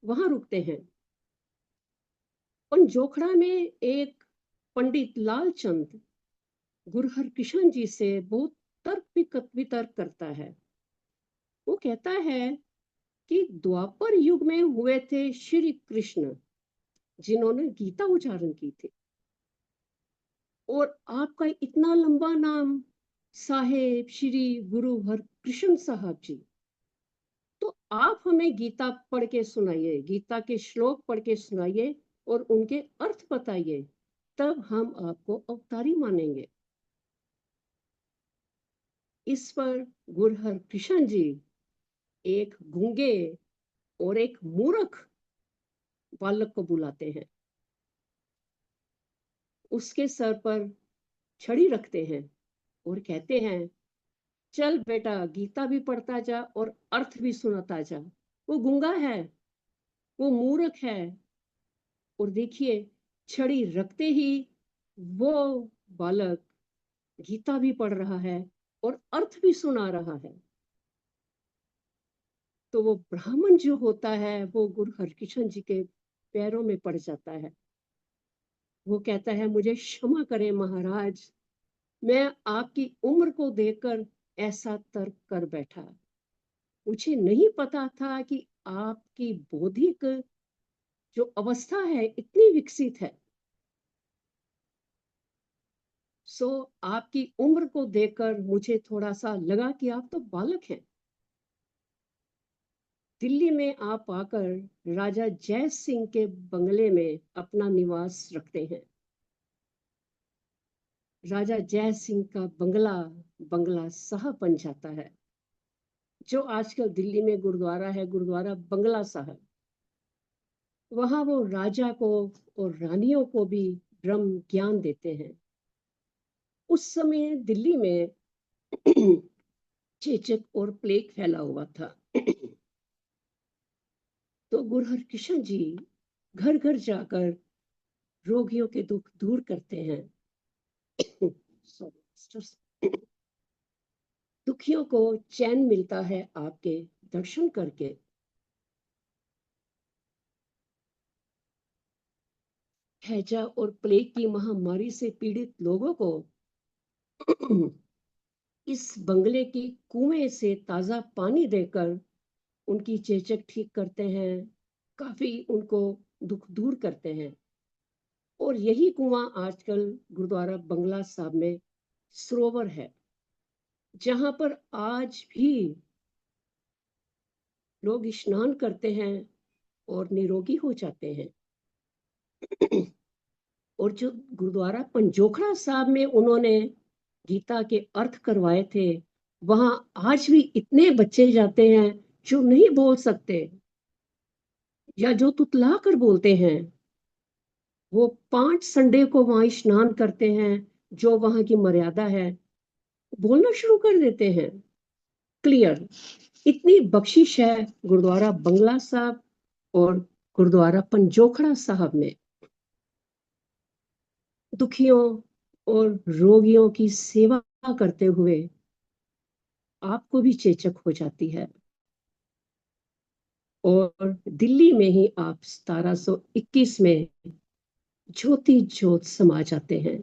वहां रुकते हैं। पंजोखड़ा में एक पंडित लालचंद गुरु हरकृष्ण जी से बहुत तर्क वितर्क करता है। वो कहता है कि द्वापर युग में हुए थे श्री कृष्ण, जिन्होंने गीता उच्चारण की थी, और आपका इतना लंबा नाम साहेब श्री गुरु हरकृष्ण साहब जी। तो आप हमें गीता पढ़ के सुनाइए, गीता के श्लोक पढ़ के सुनाइए और उनके अर्थ बताइए, तब हम आपको अवतारी मानेंगे। इस पर गुरु हरकृष्ण जी एक गूंगे और एक मूर्ख बालक को बुलाते हैं, उसके सर पर छड़ी रखते हैं और कहते हैं, चल बेटा, गीता भी पढ़ता जा और अर्थ भी सुनाता जा। वो गूंगा है, वो मूर्ख है, और देखिए, छड़ी रखते ही वो बालक गीता भी पढ़ रहा है और अर्थ भी सुना रहा है। तो वो ब्राह्मण जो होता है, वो गुरु हरकृष्ण जी के पैरों में पड़ जाता है। वो कहता है, मुझे क्षमा करें महाराज, मैं आपकी उम्र को देखकर ऐसा तर्क कर बैठा। मुझे नहीं पता था कि आपकी बौद्धिक जो अवस्था है इतनी विकसित है। सो आपकी उम्र को देखकर मुझे थोड़ा सा लगा कि आप तो बालक हैं। दिल्ली में आप आकर राजा जय सिंह के बंगले में अपना निवास रखते हैं। राजा जय सिंह का बंगला बंगला साहब बन जाता है, जो आजकल दिल्ली में गुरुद्वारा है, गुरुद्वारा बंगला साहब। वहां वो राजा को और रानियों को भी ब्रह्म ज्ञान देते हैं। उस समय दिल्ली में चेचक और प्लेग फैला हुआ था। तो गुरु हरकृष्ण जी घर घर जाकर रोगियों के दुख दूर करते हैं। दुखियों को चैन मिलता है आपके दर्शन करके। हैजा और प्लेग की महामारी से पीड़ित लोगों को इस बंगले की कुएं से ताजा पानी देकर उनकी चेचक ठीक करते हैं, काफी उनको दुख दूर करते हैं। और यही कुआं आजकल गुरुद्वारा बंगला साहब में सरोवर है, जहां पर आज भी लोग स्नान करते हैं और निरोगी हो जाते हैं। और जो गुरुद्वारा पंजोखड़ा साहब में उन्होंने गीता के अर्थ करवाए थे, वहां आज भी इतने बच्चे जाते हैं जो नहीं बोल सकते या जो तुतला कर बोलते हैं। वो 5 संडे को वहां स्नान करते हैं, जो वहां की मर्यादा है, बोलना शुरू कर देते हैं क्लियर। इतनी बख्शिश है गुरुद्वारा बंगला साहब और गुरुद्वारा पंजोखड़ा साहब में। दुखियों और रोगियों की सेवा करते हुए आपको भी चेचक हो जाती है। और दिल्ली में ही आप 1721 में ज्योति ज्योत समा जाते हैं।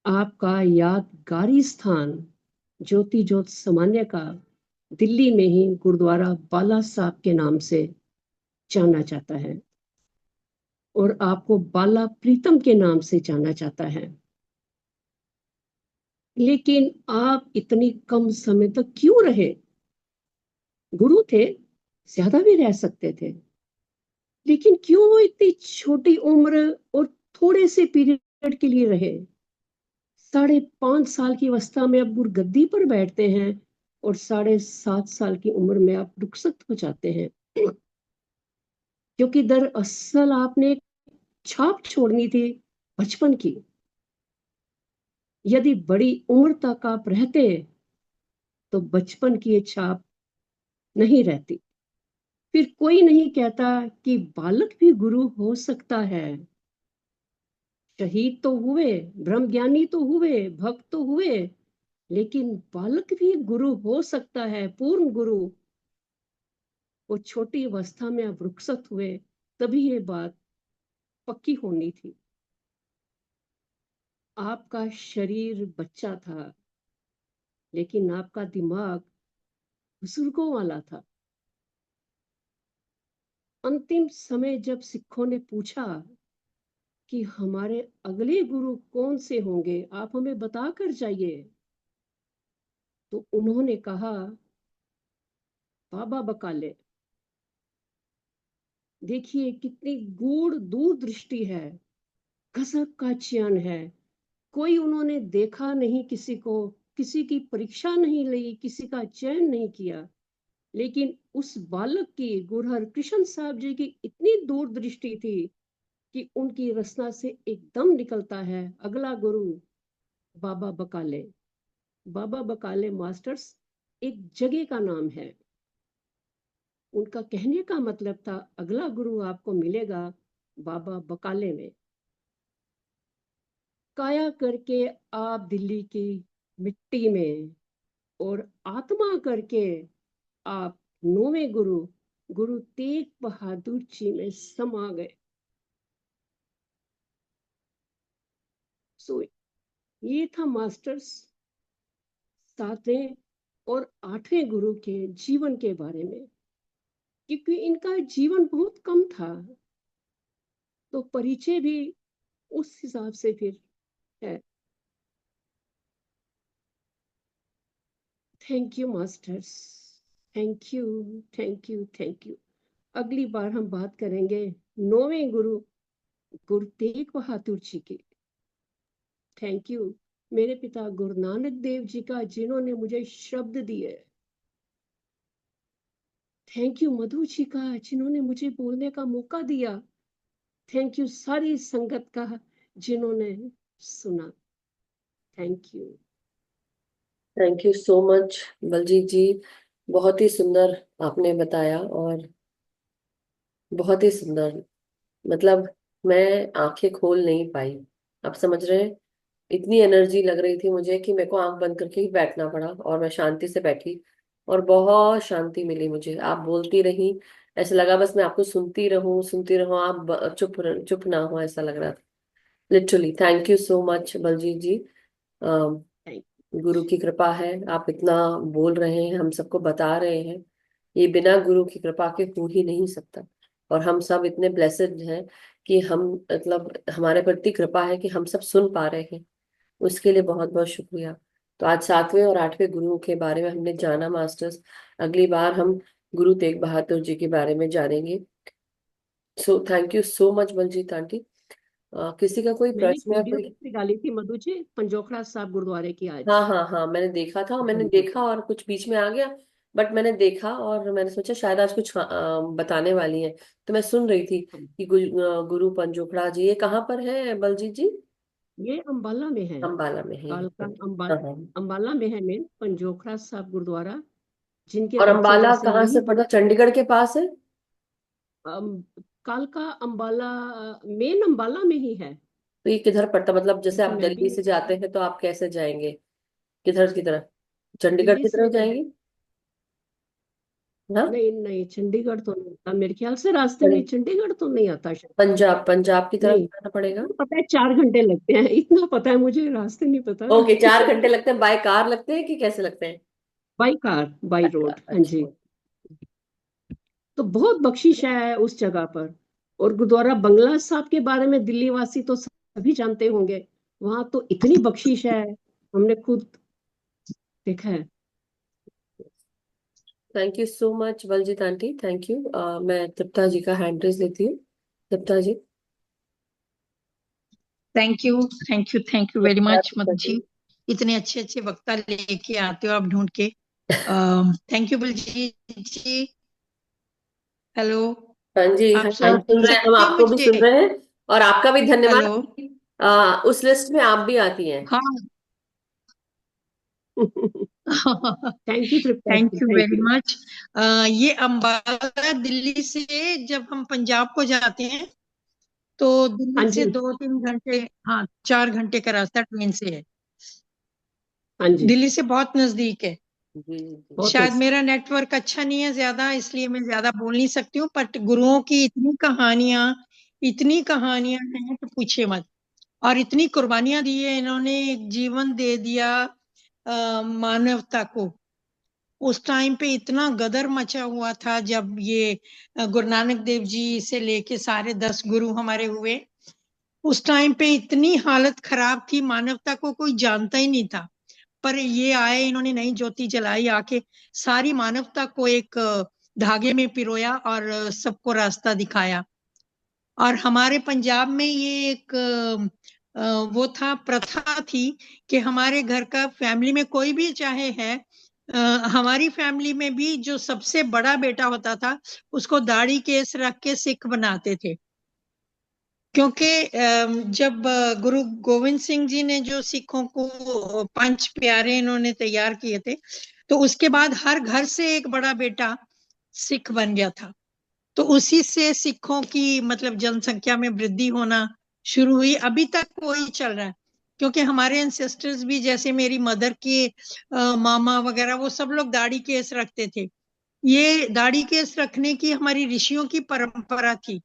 आपका यादगारी स्थान ज्योति ज्योत समाने का दिल्ली में ही गुरुद्वारा बाला साहब के नाम से जाना जाता है, और आपको बाला प्रीतम के नाम से जाना जाता है। लेकिन आप इतनी कम समय तक क्यों रहे? गुरु थे, ज्यादा भी रह सकते थे, लेकिन क्यों वो इतनी छोटी उम्र और थोड़े से पीरियड के लिए रहे? 5.5 साल की अवस्था में आप गुरगद्दी पर बैठते हैं और 7.5 साल की उम्र में आप रुखसत हो जाते हैं। क्योंकि दरअसल आपने एक छाप छोड़नी थी बचपन की। यदि बड़ी उम्र तक आप रहते तो बचपन की ये छाप नहीं रहती। फिर कोई नहीं कहता कि बालक भी गुरु हो सकता है। शहीद तो हुए, ब्रह्मज्ञानी तो हुए, भक्त तो हुए, लेकिन बालक भी गुरु हो सकता है, पूर्ण गुरु। वो छोटी अवस्था में आप रुखसत हुए, तभी ये बात पक्की होनी थी। आपका शरीर बच्चा था, लेकिन आपका दिमाग बुजुर्गों वाला था। अंतिम समय जब सिखों ने पूछा कि हमारे अगले गुरु कौन से होंगे, आप हमें बता कर जाइए, तो उन्होंने कहा, बाबा बकाले। देखिए कितनी गूढ़ दूरदृष्टि है, गजब का चयन है। कोई उन्होंने देखा नहीं किसी को, किसी की परीक्षा नहीं ली, किसी का चयन नहीं किया, लेकिन उस बालक की, गुरु हरकृष्ण साहब जी की इतनी दूरदृष्टि थी कि उनकी रचना से एकदम निकलता है अगला गुरु बाबा बकाले। बाबा बकाले मास्टर्स एक जगह का नाम है। उनका कहने का मतलब था अगला गुरु आपको मिलेगा बाबा बकाले में। काया करके आप दिल्ली की मिट्टी में, और आत्मा करके आप 9वें गुरु गुरु तेग बहादुर जी में समा गए। सो ये था मास्टर्स 7वें और 8वें गुरु के जीवन के बारे में। क्योंकि इनका जीवन बहुत कम था, तो परिचय भी उस हिसाब से फिर है। Thank you masters, thank you, thank you, thank you. अगली बार हम बात करेंगे 9वें गुरु गुरु तेग बहादुर जी की। थैंक यू मेरे पिता गुरु नानक देव जी का, जिन्होंने मुझे शब्द दिए। थैंक यू मधु जी का, जिन्होंने मुझे बोलने का मौका दिया। थैंक यू सारी संगत का, जिन्होंने सुना। Thank you. Thank you so much Baljeet ji, बहुत ही सुंदर आपने बताया, और बहुत ही सुंदर। मतलब मैं आंखें खोल नहीं पाई, आप समझ रहे हैं। इतनी एनर्जी लग रही थी मुझे कि मेरे को आंख बंद करके ही बैठना पड़ा, और मैं शांति से बैठी, और बहुत शांति मिली मुझे। आप बोलती रही, ऐसा लगा बस मैं आपको सुनती रहूं, आप चुप चुप ना हो, ऐसा लग रहा था literally. Thank you so much Baljeet ji. Thank गुरु की कृपा है, आप इतना बोल रहे हैं, हम सबको बता रहे हैं, ये बिना गुरु की कृपा के हो ही नहीं सकता। और हम सब इतने ब्लेसेड हैं कि हम, मतलब हमारे प्रति कृपा है कि हम सब सुन पा रहे हैं, उसके लिए बहुत बहुत शुक्रिया। तो आज 7वें और 8वें गुरुओं के बारे में हमने जाना मास्टर्स। अगली बार हम गुरु तेग बहादुर जी के बारे में जानेंगे। So thank you so much Baljeet aunty. किसी का कोई मैंने एक प्रश्न या वीडियो कोई? भी डाली थी मधु जी, पंजोखड़ा साहब गुरुद्वारे की हाँ आज। हाँ हाँ, मैंने देखा था, हाँ मैंने जी। देखा और कुछ बीच में आ गया, बट मैंने देखा और मैंने सोचा शायद आज कुछ बताने वाली है, तो मैं सुन रही थी हाँ। कि गुरु पंजोखड़ा जी, ये कहाँ पर है बलजीत जी? ये अंबाला में है। अम्बाला में है? कालका हाँ हाँ। अंबाला में है मेन पंजोखड़ा साहब गुरुद्वारा, जिनके और बच्चे अम्बाला जैसे कहाँ से यही पड़ता, चंडीगढ़ के पास है? कालका अंबाला, मेन अंबाला में ही है। तो ये किधर पड़ता, मतलब जैसे क्योंकि आप मैं भी दिल्ली से जाते हैं तो आप कैसे जाएंगे, किधर की तरफ, चंडीगढ़ दिल्ली की से, तरफ जाएंगे? हाँ। नहीं नहीं चंडीगढ़ तो नहीं आता मेरे ख्याल से, रास्ते में चल- चंडीगढ़ तो नहीं आता शायद। पंजाब, पंजाब की तरफ नहीं, जाना पड़ेगा। इतना पता है 4 घंटे लगते हैं, इतना पता है मुझे, रास्ते नहीं पता। ओके, 4 घंटे लगते हैं, बाय कार लगते हैं कि कैसे लगते हैं? बाई कार, बाई अच्छा रोड, हाँ जी। अच्छा। तो बहुत बख्शिश है उस जगह पर। और गुरुद्वारा बंगला साहब के बारे में दिल्ली वासी तो सभी जानते होंगे, वहां तो इतनी बख्शिश है, हमने खुद देखा है। Thank you so much Baljeet aunty, thank you. मैं तृप्ता जी का हैंड रेज लेती हूँ। Tripta ji. Thank you, thank you, thank you very नमस्कार मच तृप्ता मधु जी। जी। इतने अच्छे अच्छे वक्ता लेके आते हो आप ढूंढ के। Thank you Baljeet ji. Hello. हाँ जी, हाँ आप हाँ, सुन सुन रहे हैं, हम सकते हैं आपको भी मुझे? सुन रहे हैं, और आपका भी धन्यवाद। हेलो। उस लिस्ट में आप भी आती हैं। हाँ। Thank you Tripta ji, thank you thank very you. Much. ये अंबाला दिल्ली से जब हम पंजाब को जाते हैं तो हाँ दिल्ली से जी, 2-3 घंटे, हाँ 4 घंटे का रास्ता ट्रेन से है। हाँ जी, दिल्ली से बहुत नजदीक है। जी जी। बहुत शायद अच्छी। मेरा नेटवर्क अच्छा नहीं है ज्यादा, इसलिए मैं ज्यादा बोल नहीं सकती हूँ, बट गुरुओं की इतनी कहानियां हैं कि पूछिए मत। और इतनी कुर्बानियां दी है इन्होंने, एक जीवन दे दिया मानवता को। उस टाइम पे इतना गदर मचा हुआ था जब ये गुरु नानक देव जी से लेके सारे 10 गुरु हमारे हुए। उस टाइम पे इतनी हालत खराब थी, मानवता को कोई जानता ही नहीं था। पर ये आए, इन्होंने नई ज्योति जलाई, आके सारी मानवता को एक धागे में पिरोया और सबको रास्ता दिखाया। और हमारे पंजाब में ये एक वो था, प्रथा थी कि हमारे घर का फैमिली में कोई भी चाहे है, अ, हमारी फैमिली में भी जो सबसे बड़ा बेटा होता था उसको दाढ़ी केस रख के सिख बनाते थे। क्योंकि जब गुरु गोविंद सिंह जी ने जो सिखों को 5 प्यारे इन्होंने तैयार किए थे, तो उसके बाद हर घर से एक बड़ा बेटा सिख बन गया था। तो उसी से सिखों की मतलब जनसंख्या में वृद्धि होना शुरू हुई। अभी तक वही चल रहा है, क्योंकि हमारे एंसेस्टर्स भी, जैसे मेरी मदर के मामा वगैरह, वो सब लोग दाढ़ी केस रखते थे। ये दाढ़ी केस रखने की हमारी ऋषियों की परंपरा थी।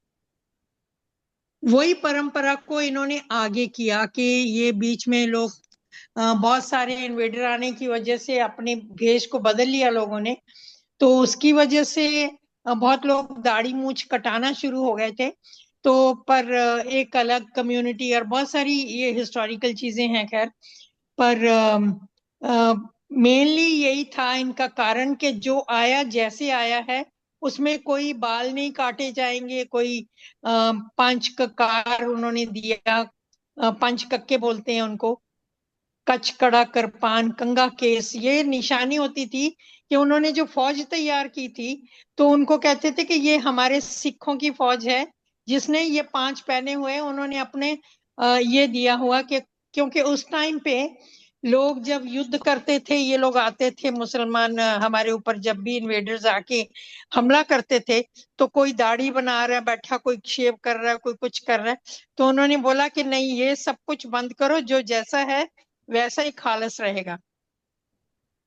वही परंपरा को इन्होंने आगे किया कि ये बीच में लोग बहुत सारे इन्वेडर आने की वजह से अपने भेष को बदल लिया लोगों ने, तो उसकी वजह से बहुत लोग दाढ़ी मूंछ कटाना शुरू हो गए थे। तो पर एक अलग कम्युनिटी और बहुत सारी ये हिस्टोरिकल चीजें हैं खैर, पर मेनली यही था इनका कारण कि जो आया जैसे आया है उसमें कोई बाल नहीं काटे जाएंगे, कोई पंच ककार उन्होंने दिया, पंच कक्के बोलते हैं उनको, कच कड़ा कृपान कंगा केस, ये निशानी होती थी कि उन्होंने जो फौज तैयार की थी तो उनको कहते थे कि ये हमारे सिखों की फौज है, जिसने ये 5 पहने हुए उन्होंने अपने ये दिया हुआ कि, क्योंकि उस टाइम पे लोग जब युद्ध करते थे, ये लोग आते थे मुसलमान हमारे ऊपर, जब भी इन्वेडर्स आके हमला करते थे तो कोई दाढ़ी बना रहा है बैठा, कोई शेव कर रहा है, कोई कुछ कर रहा है, तो उन्होंने बोला कि नहीं, ये सब कुछ बंद करो, जो जैसा है वैसा ही खालस रहेगा।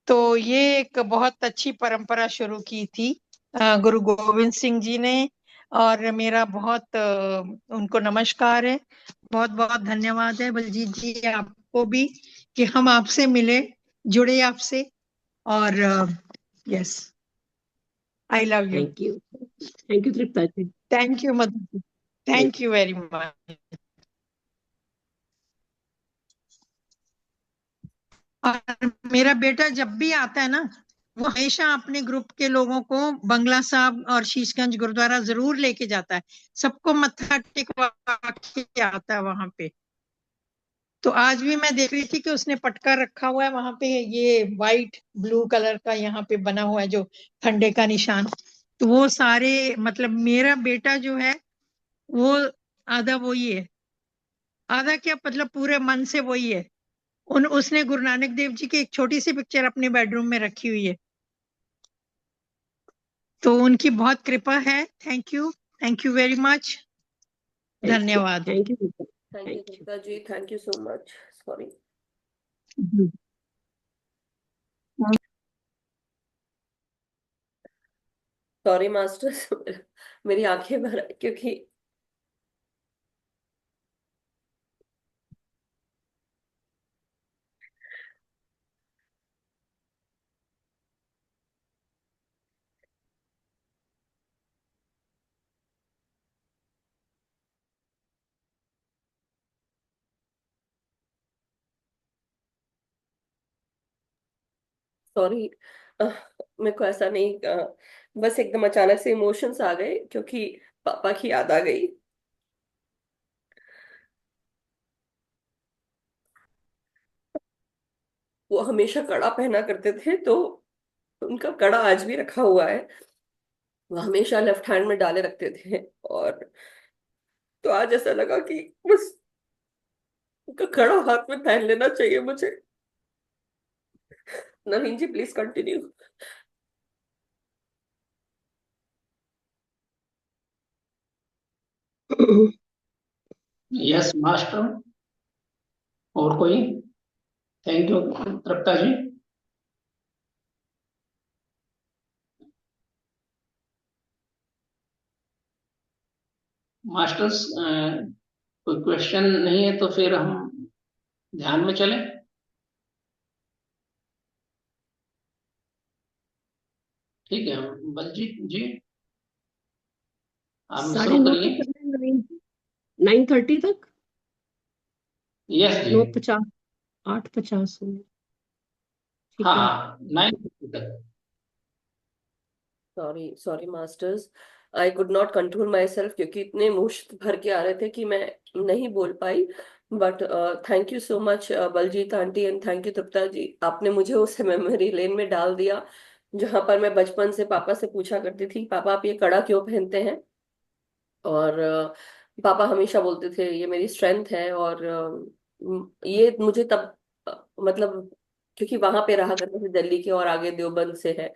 तो ये एक बहुत अच्छी परंपरा शुरू की थी गुरु गोविंद सिंह जी ने, और मेरा बहुत उनको नमस्कार है, बहुत बहुत धन्यवाद है बलजीत जी आपको भी कि हम आपसे मिले, जुड़े आपसे, और yes, I love you. Thank you Tripta ji. Thank you Madhu ji, thank you very much. और मेरा बेटा जब भी आता है ना, वो हमेशा अपने ग्रुप के लोगों को बंगला साहब और शीशगंज गुरुद्वारा जरूर लेके जाता है, सबको मत्था टेकवा के आता है वहां पे। तो आज भी मैं देख रही थी कि उसने पटका रखा हुआ है वहां पे, ये वाइट ब्लू कलर का यहाँ पे बना हुआ है जो खंडे का निशान। तो वो सारे, मतलब मेरा बेटा जो है वो आधा वही है, आधा क्या मतलब पूरे मन से वही है। उसने गुरु नानक देव जी की एक छोटी सी पिक्चर अपने बेडरूम में रखी हुई है, तो उनकी बहुत कृपा है। थैंक यू वेरी मच, धन्यवाद। Thank you thank you Gupta ji, thank you so much. Sorry, sorry masters, मेरी आंखें भर आई क्योंकि सॉरी, मेरे को ऐसा नहीं, बस एकदम अचानक से इमोशंस आ गए क्योंकि पापा की याद आ गई। वो हमेशा कड़ा पहना करते थे, तो उनका कड़ा आज भी रखा हुआ है, वो हमेशा लेफ्ट हैंड में डाले रखते थे। और तो आज ऐसा लगा कि बस उनका कड़ा हाथ में पहन लेना चाहिए मुझे। Naveen ji please continue. Yes master, और कोई? Thank you Tripta ji. Masters, कोई क्वेश्चन नहीं है तो फिर हम ध्यान में चलें। ठीक है बलजीत जी, आप शुरू 9:30 करिए। तक करना है नवीन जी? 9:30 तक? यस जी। 9:50, 8:50 में? ठीक हाँ है। हाँ, 9 तक। Sorry sorry masters, I could not control my self क्योंकि इतने इमोशन भर के आ रहे थे कि मैं नहीं बोल पाई। But thank you so much Baljeet aunty, and thank you तृप्ता जी, आपने मुझे उस मेमोरी लेन में डाल दिया जहां पर मैं बचपन से पापा से पूछा करती थी, पापा आप ये कड़ा क्यों पहनते हैं? और पापा हमेशा बोलते थे ये मेरी स्ट्रेंथ है। और ये मुझे तब मतलब क्योंकि वहां पे रहा करते थे दिल्ली के, और आगे देवबंद से है,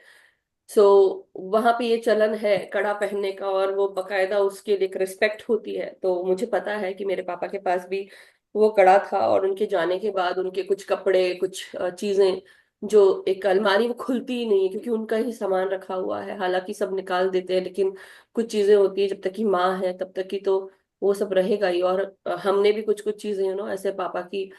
सो वहां पे ये चलन है कड़ा पहनने का, और वो बकायदा उसके लिए एक रिस्पेक्ट होती है। तो मुझे पता है कि मेरे पापा के पास भी वो कड़ा था, और उनके जाने के बाद उनके कुछ कपड़े, कुछ चीजें जो एक अलमारी वो खुलती ही नहीं है क्योंकि उनका ही सामान रखा हुआ है, हालांकि सब निकाल देते हैं लेकिन कुछ चीजें होती है जब तक कि माँ है तब तक की तो वो सब रहेगा ही। और हमने भी कुछ कुछ चीजें ऐसे पापा की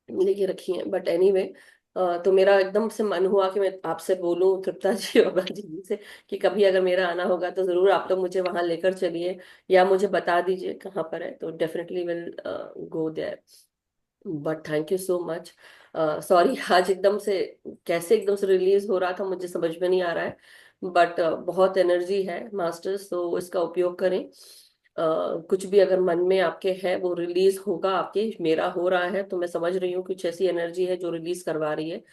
लेके रखी हैं। बट एनीवे तो मेरा एकदम से मन हुआ कि मैं आपसे बोलूं तृप्ता जी और बालाजी जी से कि कभी अगर मेरा आना होगा तो जरूर आप लोग मुझे वहां लेकर चलिए या मुझे बता दीजिए कहाँ पर है, तो definitely will go there. But thank you so much. Sorry आज एकदम से कैसे एकदम से रिलीज हो रहा था मुझे समझ में नहीं आ रहा है। बट बहुत एनर्जी है मास्टर्स, तो इसका उपयोग करें। कुछ भी अगर मन में आपके है वो रिलीज होगा आपके, मेरा हो रहा है तो मैं समझ रही हूँ कुछ ऐसी एनर्जी है जो रिलीज करवा रही है।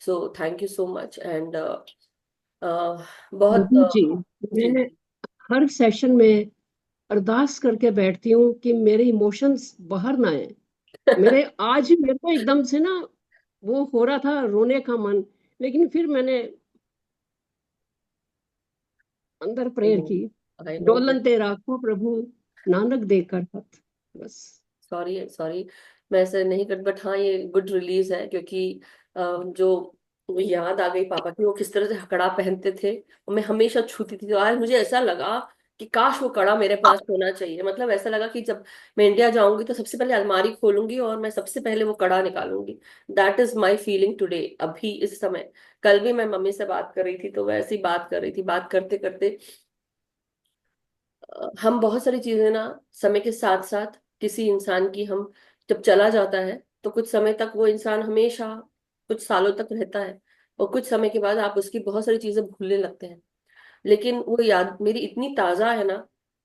So thank you so much and बहुत मधु जी, जी मैं हर सेशन में अरदास करके बैठती हूँ कि मेरे इमोशंस बाहर ना आए। मेरे आज ही मेरे को एकदम से ना वो हो रहा था रोने का मन, लेकिन फिर मैंने अंदर आई प्रेयर नो, की, आई नो। डोलन ते राखो प्रभु, नानक देकर हाथ। बस। सॉरी सॉरी, मैं ऐसे नहीं कर, बट हाँ ये गुड रिलीज है क्योंकि जो वो याद आ गई पापा की, वो किस तरह से कड़ा पहनते थे और मैं हमेशा छूती थी। तो आज मुझे ऐसा लगा कि काश वो कड़ा मेरे पास होना चाहिए। मतलब ऐसा लगा कि जब मैं इंडिया जाऊंगी तो सबसे पहले अलमारी खोलूंगी और मैं सबसे पहले वो कड़ा निकालूंगी। That is my feeling today, अभी इस समय। कल भी मैं मम्मी से बात कर रही थी तो वैसे ही बात कर रही थी, बात करते करते हम बहुत सारी चीजें ना समय के साथ साथ, किसी इंसान की हम जब चला जाता है तो कुछ समय तक वो इंसान हमेशा कुछ सालों तक रहता है और कुछ समय के बाद आप उसकी बहुत सारी चीजें भूलने लगते हैं। लेकिन वो याद मेरी इतनी ताजा है ना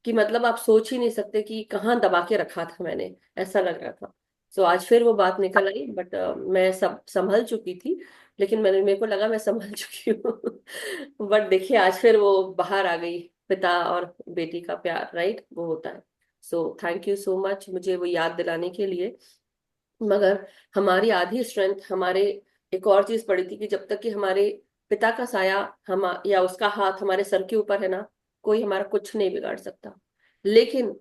कि मतलब आप सोच ही नहीं सकते कि कहाँ दबा के रखा था मैंने, ऐसा लग रहा था। सो आज फिर वो बात निकल आई, बट मैं सब संभल चुकी थी। लेकिन मेरे को लगा मैं संभल चुकी हूँ बट देखिए आज फिर वो बाहर आ गई। पिता और बेटी का प्यार, राइट, वो होता है। So thank you so much मुझे वो याद दिलाने के लिए। मगर हमारी आधी स्ट्रेंथ हमारे एक और चीज पड़ी थी कि जब तक कि हमारे पिता का साया हम या उसका हाथ हमारे सर के ऊपर है ना, कोई हमारा कुछ नहीं बिगाड़ सकता। लेकिन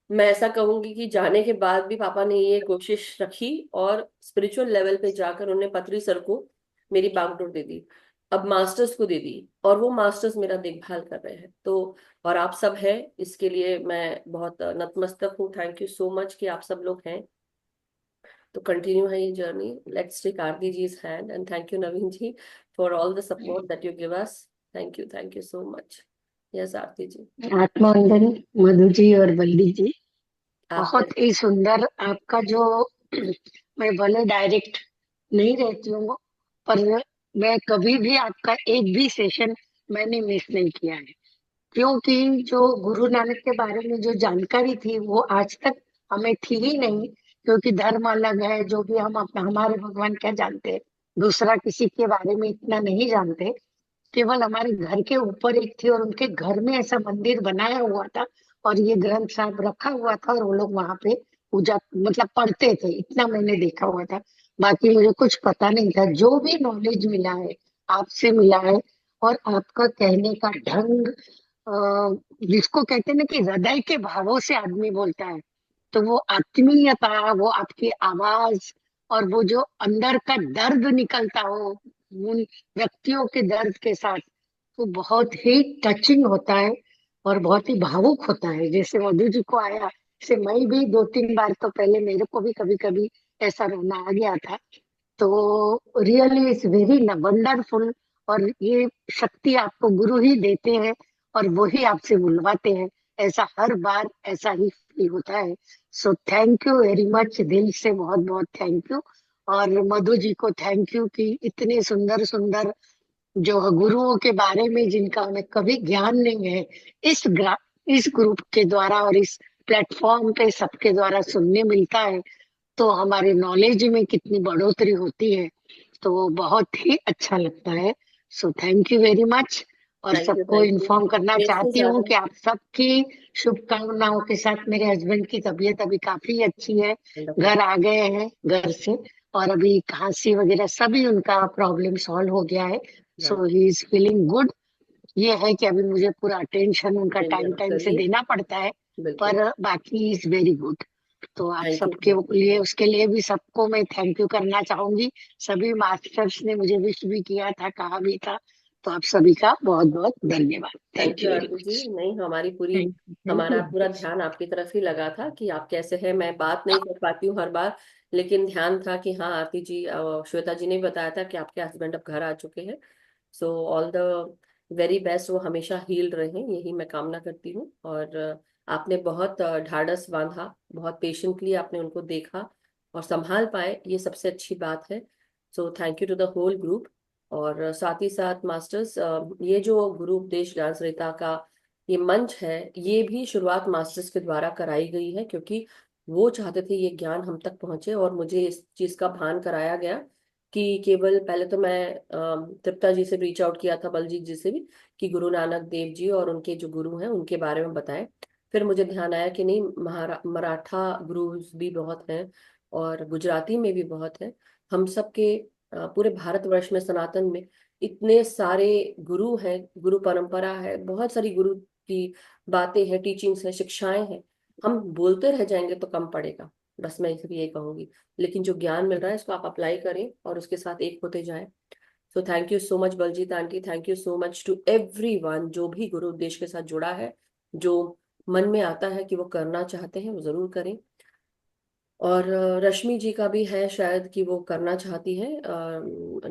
मैं ऐसा कहूंगी कि जाने के बाद भी पापा ने ये कोशिश रखी और स्पिरिचुअल लेवल पे जाकर उन्होंने पथरी सर को मेरी बागडोर दे दी, अब मास्टर्स को दे दी, और वो मास्टर्स मेरा देखभाल कर रहे हैं। तो और आप सब हैं, इसके लिए मैं बहुत नतमस्तक हूँ। थैंक यू सो मच कि आप सब लोग हैं। तो कंटिन्यू है ये जर्नी। लेट्स टेक आरती जी's hand and thank you Naveen ji for all the support that you give us. Thank you so much. Yes Aarti ji, आत्मवंदन मधु जी और बल्ली जी। आप बहुत ही सुंदर आपका जो मैं भले डायरेक्ट नहीं रहती हूँ, पर मैं कभी भी आपका एक भी सेशन मैंने मिस नहीं किया है, क्योंकि जो गुरु नानक के बारे में जो जानकारी थी वो आज तक हमें थी ही नहीं। क्योंकि धर्म अलग है, जो भी हम अपना हमारे भगवान क्या जानते हैं, दूसरा किसी के बारे में इतना नहीं जानते। केवल हमारे घर के ऊपर एक थी और उनके घर में ऐसा मंदिर बनाया हुआ था और ये ग्रंथ साहब रखा हुआ था और वो लोग वहां पे पूजा मतलब पढ़ते थे, इतना मैंने देखा हुआ था। बाकी मुझे कुछ पता नहीं था। जो भी नॉलेज मिला है आपसे मिला है, और आपका कहने का ढंग, जिसको कहते हैं ना कि हृदय के भावों से आदमी बोलता है, तो वो आत्मीयता, वो आपकी आवाज और वो जो अंदर का दर्द निकलता हो उन व्यक्तियों के दर्द के साथ, तो बहुत ही टचिंग होता है और बहुत ही भावुक होता है। जैसे मधु जी को आया, जैसे मैं भी 2-3 बार तो पहले मेरे को भी कभी कभी ऐसा रोना आ गया था। तो रियली इट्स वेरी वंडरफुल। और ये शक्ति आपको गुरु ही देते हैं और वो ही आपसे बुलवाते हैं, ऐसा हर बार ऐसा ही फील होता है। So thank you very much, दिल से बहुत बहुत थैंक यू। और मधु जी को थैंक यू कि इतने सुंदर सुंदर जो गुरुओं के बारे में जिनका हमें कभी ज्ञान नहीं है, इस इस ग्रुप के द्वारा और इस प्लेटफॉर्म पे सबके द्वारा सुनने मिलता है, तो हमारे नॉलेज में कितनी बढ़ोतरी होती है, तो वो बहुत ही अच्छा लगता है। So thank you very much. और सबको थैंक यू। इन्फॉर्म करना इससे चाहती हूँ ज्यादा कि आप सबकी शुभकामनाओं के साथ मेरे हस्बैंड की तबीयत अभी काफी अच्छी है, वंडरफुल। घर आ गए हैं घर से, और अभी खांसी वगैरह सभी उनका प्रॉब्लम सॉल्व हो गया है। सो ही इज फीलिंग गुड। ये है कि अभी मुझे पूरा अटेंशन उनका टाइम टाइम से चलिए, देना पड़ता है, बिल्कुल। पर बाकी इज वेरी गुड। तो आप थैंक यू। सबके लिए, उसके लिए भी सबको मैं थैंक यू करना चाहूंगी। सभी मास्टर्स ने मुझे विश भी किया था, कहा भी था। तो आप सभी का बहुत बहुत धन्यवाद। Thank thank you you very Aarti ji. Much. नहीं, थैंक हमारा यू पूरा आरती जी। ध्यान आपकी तरफ ही लगा था कि आप कैसे हैं। मैं बात नहीं कर पाती हूँ हर बार, लेकिन ध्यान था कि हाँ आरती जी, श्वेता जी ने बताया था कि आपके हस्बैंड अब घर आ चुके हैं। So all the very best, वो हमेशा हील्ड रहें, यही मैं कामना करती हूँ। और आपने बहुत ढाढ़स बांधा, बहुत पेशेंटली आपने उनको देखा और संभाल पाए, ये सबसे अच्छी बात है। So thank you to the whole group. और साथ ही साथ मास्टर्स, ये जो गुरु उपदेश ज्ञान सरिता का ये मंच है, ये भी शुरुआत मास्टर्स के द्वारा कराई गई है, क्योंकि वो चाहते थे ये ज्ञान हम तक पहुंचे। और मुझे इस चीज का भान कराया गया कि केवल पहले तो मैं तृप्ता जी से रीच आउट किया था, बलजीत जी से भी, कि गुरु नानक देव जी और उनके जो गुरु हैं उनके बारे में बताएं। फिर मुझे ध्यान आया कि नहीं, मराठा गुरुज भी बहुत हैं और गुजराती में भी बहुत हैं। हम सबके पूरे भारतवर्ष में, सनातन में इतने सारे गुरु हैं, गुरु परंपरा है, बहुत सारी गुरु की बातें हैं, टीचिंग्स हैं, शिक्षाएं हैं। हम बोलते रह जाएंगे तो कम पड़ेगा, बस मैं सिर्फ यही कहूंगी। लेकिन जो ज्ञान मिल रहा है इसको आप अप्लाई करें और उसके साथ एक होते जाएं। So thank you so much Baljeet aunty, thank you so much to everyone जो भी गुरु उद्देश्य के साथ जुड़ा है। जो मन में आता है कि वो करना चाहते हैं, वो जरूर करें। और रश्मि जी का भी है शायद कि वो करना चाहती है,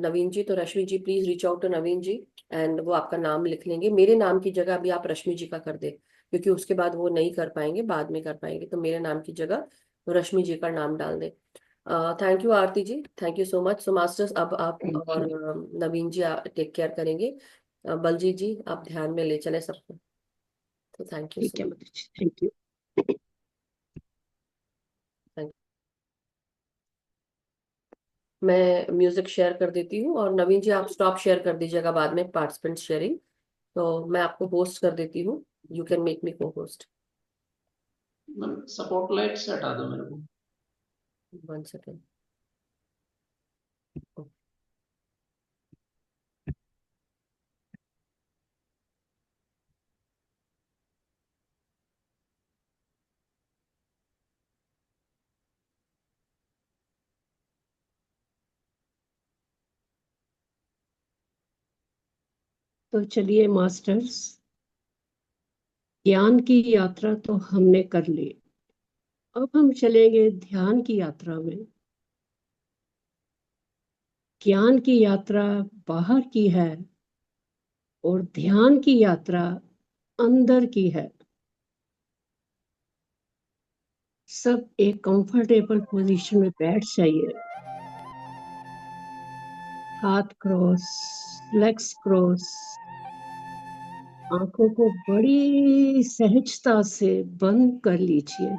नवीन जी। तो Rashmi ji please reach out to Naveen ji, and वो आपका नाम लिख लेंगे। मेरे नाम की जगह अभी आप रश्मि जी का कर दे, क्योंकि उसके बाद वो नहीं कर पाएंगे, बाद में कर पाएंगे। तो मेरे नाम की जगह रश्मि जी का नाम डाल दे। Thank you Aarti ji, thank you so much. So masters, अब आप थैंक और you. Naveen ji take care करेंगे। बलजीत जी आप ध्यान में ले चले सबको। तो थैंक यू ठीक सो है मधु जी, थैंक यू। मच। मैं म्यूजिक शेयर कर देती हूँ, और नवीन जी आप स्टॉप शेयर कर दीजिएगा बाद में, पार्टिसिपेंट शेयरिंग। तो मैं आपको होस्ट कर देती हूँ, यू कैन मेक मी को होस्ट। सपोर्ट लाइट से हटा दो मेरे को। 1 सेकेंड। तो चलिए मास्टर्स, ज्ञान की यात्रा तो हमने कर ली। अब हम चलेंगे ध्यान की यात्रा में। ज्ञान की यात्रा बाहर की है और ध्यान की यात्रा अंदर की है। सब एक कंफर्टेबल पोजीशन में बैठ जाइए। हाथ क्रॉस, लेग्स क्रॉस, आंखों को बड़ी सहजता से बंद कर लीजिए।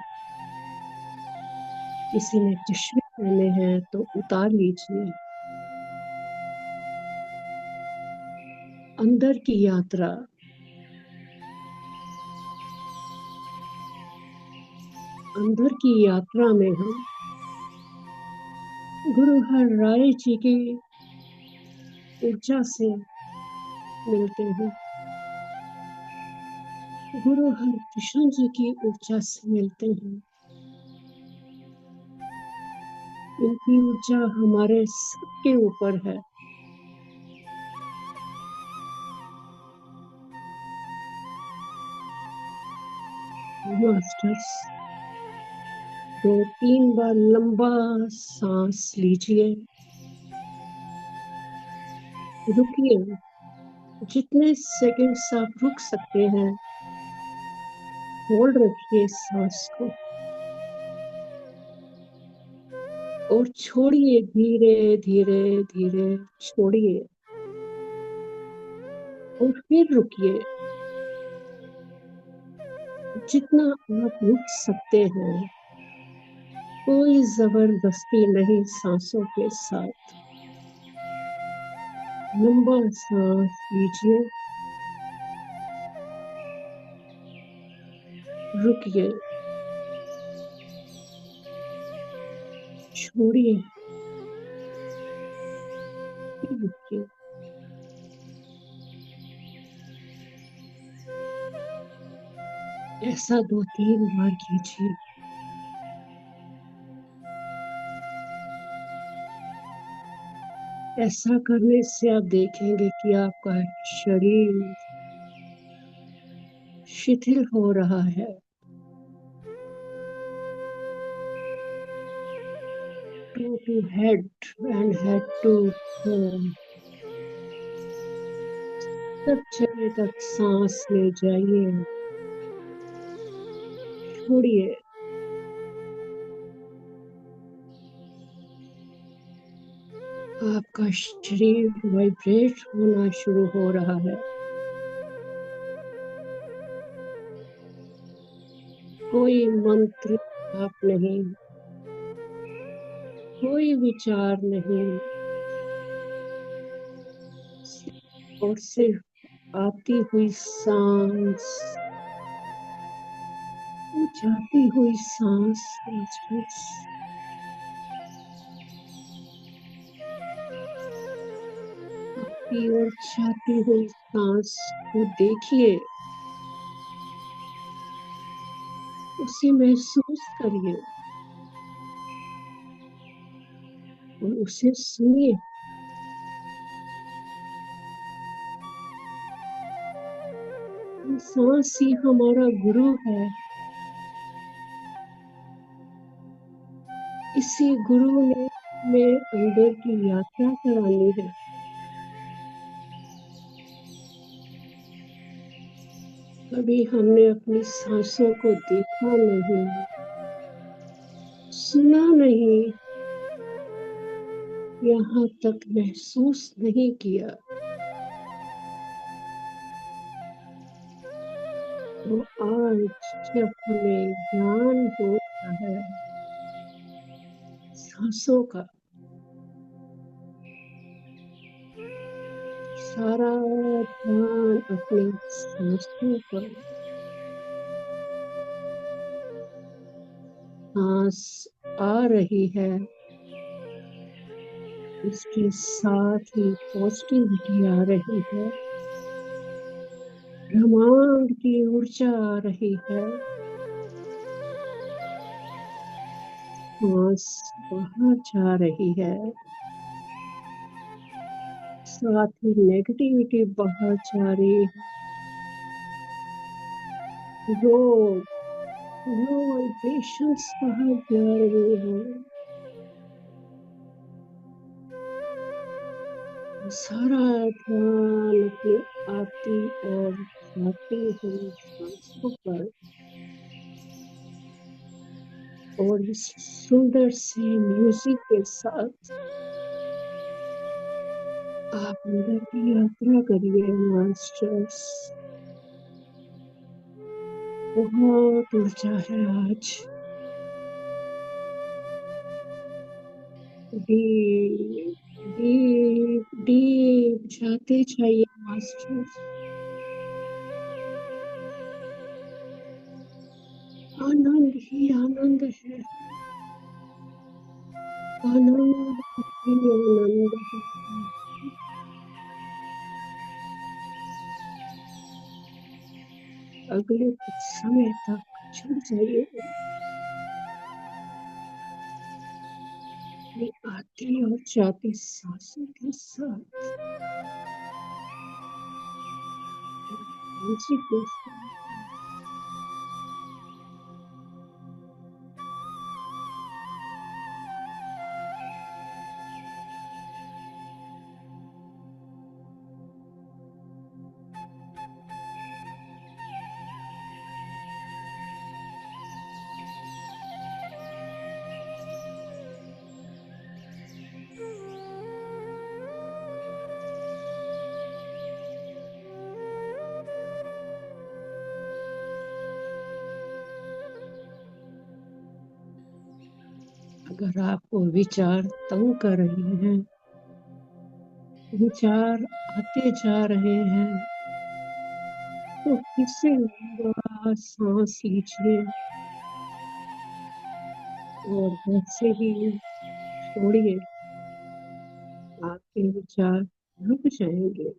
किसी ने चश्मे पहने हैं तो उतार लीजिए। अंदर की यात्रा, अंदर की यात्रा में हम गुरु हर राय जी की ऊर्जा से मिलते हैं। गुरु हर कृष्ण जी की ऊर्जा से मिलते हैं। इनकी ऊर्जा हमारे सबके ऊपर है। मास्टर्स, 2-3 बार लंबा सांस लीजिए। रुकिए, जितने सेकंड्स आप रुक सकते हैं होल्ड रखिए सांस को, और छोड़िए, धीरे धीरे धीरे छोड़िए, और फिर रुकिए। जितना आप रुक सकते हैं, कोई जबरदस्ती नहीं सांसों के साथ। लंबा सांस लीजिए, रुकिए, छोड़िए, फिर रुकिए। ऐसा 2-3 बार कीजिए। ऐसा करने से आप देखेंगे कि आपका शरीर शिथिल हो रहा है। To to head and head to toe। सब जगह तक सांस ले जाइए, छोड़िए। आपका शरीर वाइब्रेट होना शुरू हो रहा है। कोई मंत्र आप नहीं, कोई विचार नहीं, और सिर्फ आती हुई सांस, जाती हुई सांस, बस आती और जाती हुई सांस को देखिए, उसे महसूस करिए और उसे सुनिए। सांस ही हमारा गुरु है। इसी गुरु ने हमें अंदर की यात्रा करानी है। कभी हमने अपनी सांसों को देखा नहीं, सुना नहीं, यहाँ तक महसूस नहीं किया। तो आज जब हमें ज्ञान हो रहा है सांसों का, सारा ध्यान अपनी सांसों पर। सांस आ रही है, इसके साथ ही पॉजिटिविटी आ रही है, ब्रह्मांड की ऊर्जा आ रही है। सांस बाहर जा रही है, साथ ही नेगेटिविटी बाहर जा रही है। रोग, लो वाइब्रेशंस बाहर जा रही है। सारा ध्यान अपनी आती और जाती हुई सांसों पर, और इस सुंदर से म्यूजिक के साथ आप अंदर की यात्रा करिए मास्टर्स। बहुत ऊर्जा है आज। डीप डीप डीप जाते जाइए मास्टर्स। आनंद ही आनंद है, आनंद ही आनंद है। अगले कुछ समय तक जुड़ जाइए अपनी आती और जाती सांसों के साथ, म्यूजिक के साथ। अगर आपको विचार तंग कर रहे हैं, विचार आते जा रहे हैं, तो फिर से लंबा सांस लीजिए और वैसे ही छोड़िए। आपके विचार रुक जाएंगे।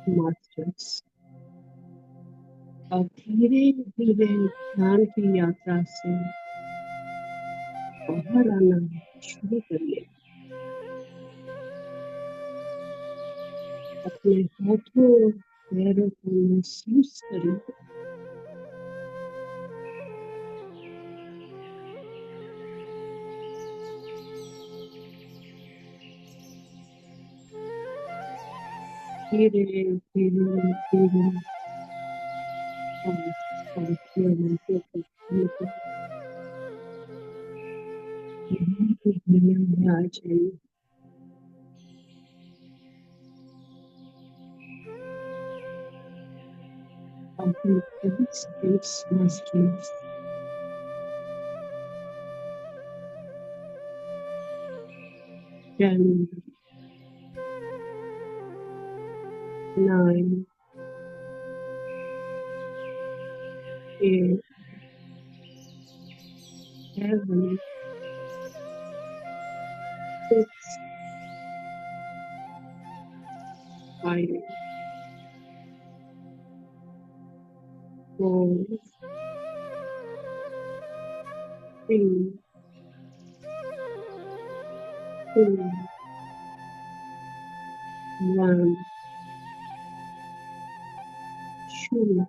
मास्टर्स। अब धीरे धीरे ध्यान की यात्रा से बाहर आना शुरू करिए। अपने हाथों और पैरों को महसूस करिए। धीरे धीरे धीरे में आ जाइए। अपने स्पेस मास्टर्स 10, 9, 8, 7, 6, 5, 4, 3, 2, 1, शून्य।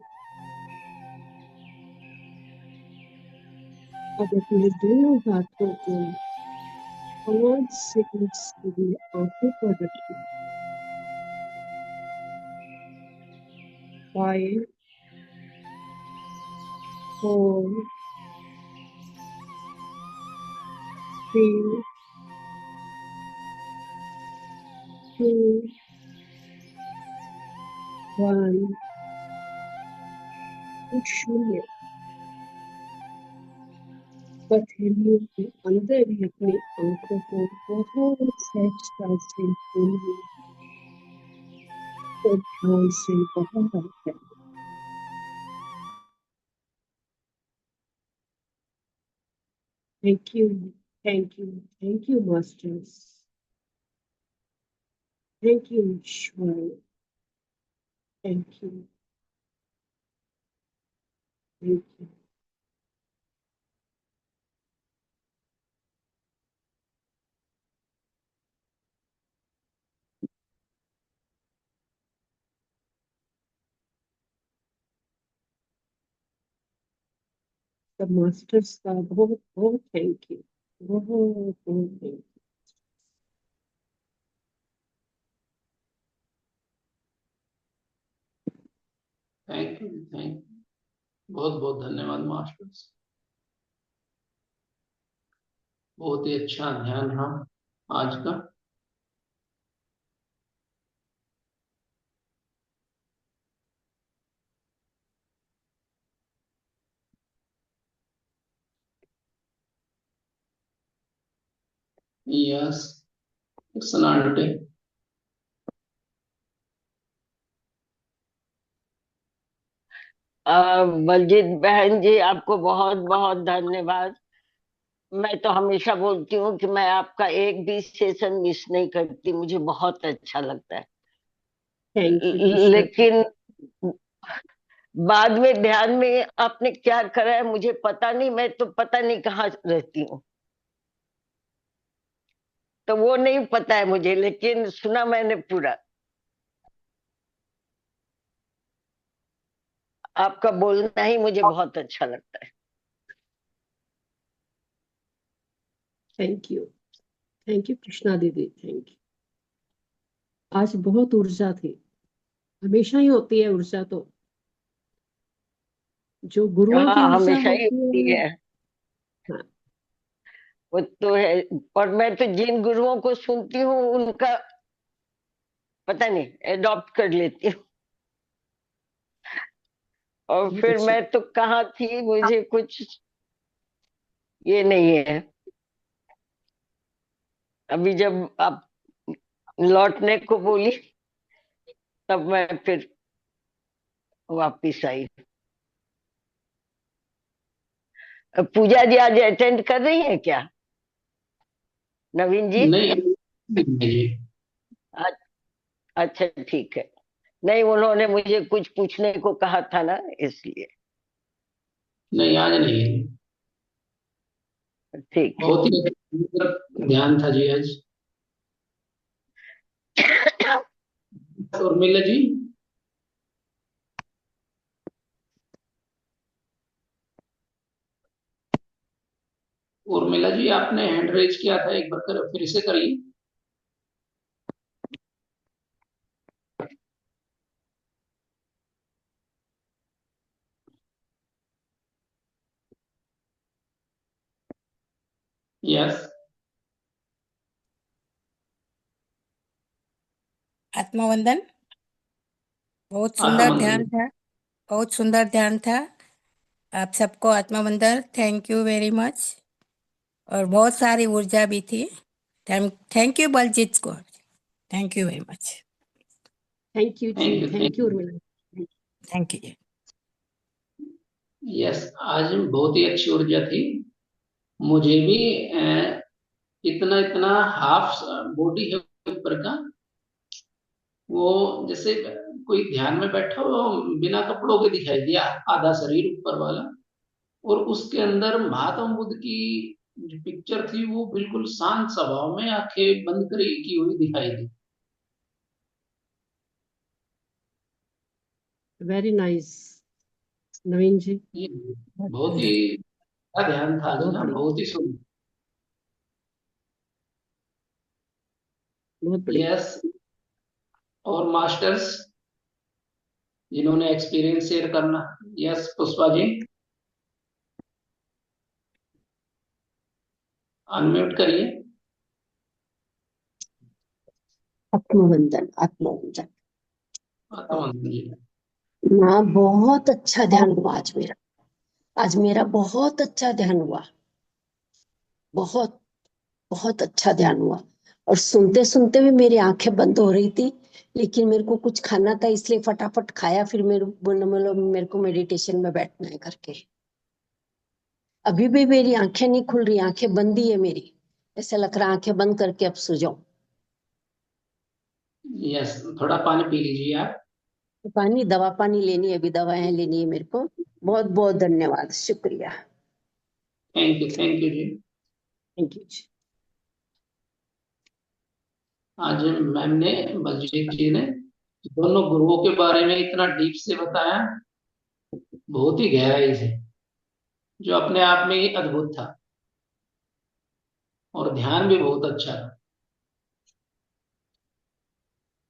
अब अपने दोनों हाथों को 5 सेकंड्स के लिए आंखों पर रखिए। 5, 4, 3, 2, 1, शून्य। हथेलियों के अंदर ही अपनी आंखों को बहुत सहजता से खोलिए और ध्यान से बाहर आ जाए। Thank you, thank you, thank you, masters. Thank you, Ishwar. Thank you, thank you. The masters का बहुत बहुत thank you, बहुत बहुत thank you. थैंक यू, बहुत बहुत धन्यवाद मास्टर्स। बहुत ही अच्छा ध्यान रहा आज का। Yes, it's an honour day. Baljeet बहन जी, आपको बहुत बहुत धन्यवाद। मैं तो हमेशा बोलती हूँ कि मैं आपका एक भी सेशन मिस नहीं करती, मुझे बहुत अच्छा लगता है। Thank you, Krishna. लेकिन बाद में ध्यान में आपने क्या करा है मुझे पता नहीं, मैं तो पता नहीं कहाँ रहती हूँ, तो वो नहीं पता है मुझे, लेकिन सुना मैंने पूरा। आपका बोलना ही मुझे बहुत अच्छा लगता है। Thank you, कृष्णा दीदी, thank you. आज बहुत ऊर्जा थी, हमेशा ही होती है ऊर्जा तो, जो गुरुओं की हाँ, ऊर्जा हमेशा ही होती होती है। है, हाँ, वो तो है। और मैं तो जिन गुरुओं को सुनती हूँ उनका पता नहीं एडॉप्ट कर लेती हूँ, और बहुत फिर अच्छा। मैं तो कहाँ थी, मुझे कुछ ये नहीं है। अभी जब आप लौटने को बोली तब मैं फिर वापिस आई। पूजा जी आज अटेंड कर रही है क्या, नवीन जी? नहीं जी। अच्छा ठीक है, नहीं, उन्होंने मुझे कुछ पूछने को कहा था ना, इसलिए। नहीं, आज नहीं। ठीक बहुत ही अच्छा ध्यान था जी आज। है। उर्मिला जी। उर्मिला जी, आपने हैंड रेज किया था, एक बार फिर से करिए। यस। आत्मवंदन। बहुत सुंदर आत्मवंदन। ध्यान था। बहुत सुंदर ध्यान था। आप सबको आत्मवंदन, थैंक यू वेरी मच। और बहुत सारी ऊर्जा भी थी। थैंक यू बलजीत को। Thank you very much. Thank you ji, thank you, thank thank you you. Urmila. Thank you. Yes, आज बहुत ही अच्छी ऊर्जा थी। मुझे भी इतना इतना हाफ बॉडी है ऊपर का, वो जैसे कोई ध्यान में बैठा हो बिना कपड़ों के दिखाई दिया, आधा शरीर ऊपर वाला। और उसके अंदर महात्मा बुद्ध की जो पिक्चर थी वो बिल्कुल शांत स्वभाव में आंखें बंद करी की हुई दिखाई दी। वेरी नाइस नवीन जी। ये बहुत बहुत ही सुंदर। अच्छा ध्यान था आज बहुत ना, बढ़िया, बहुत ही सुंदर। बहुत बढ़िया। यस। और मास्टर्स जिन्होंने एक्सपीरियंस शेयर करना। यस पुष्पा जी, अनम्यूट करिए। आत्मवंदन, आत्मवंदन। आत्मवंदन जी। माँ, बहुत अच्छा ध्यान हुआ आज मेरा। आज मेरा बहुत अच्छा ध्यान हुआ। बहुत बहुत अच्छा ध्यान हुआ। और सुनते सुनते भी मेरी आंखें बंद हो रही थी, लेकिन मेरे को कुछ खाना था इसलिए फटाफट खाया। फिर मेरे को मेडिटेशन में बैठना है करके। अभी भी मेरी आंखें नहीं खुल रही, आंखें बंद ही है मेरी। ऐसा लग रहा है आंखें बंद करके अब सो जाऊं। यस, थोड़ा पानी पी लीजिए आप। दवा पानी लेनी है, अभी दवाएं लेनी है मेरे को। बहुत बहुत धन्यवाद, शुक्रिया। Thank you ji. Thank you. आज मैम ने, बलजीत जी ने दोनों गुरुओं के बारे में इतना डीप से बताया, बहुत ही गहराई से, जो अपने आप में ही अद्भुत था। और ध्यान भी बहुत अच्छा था।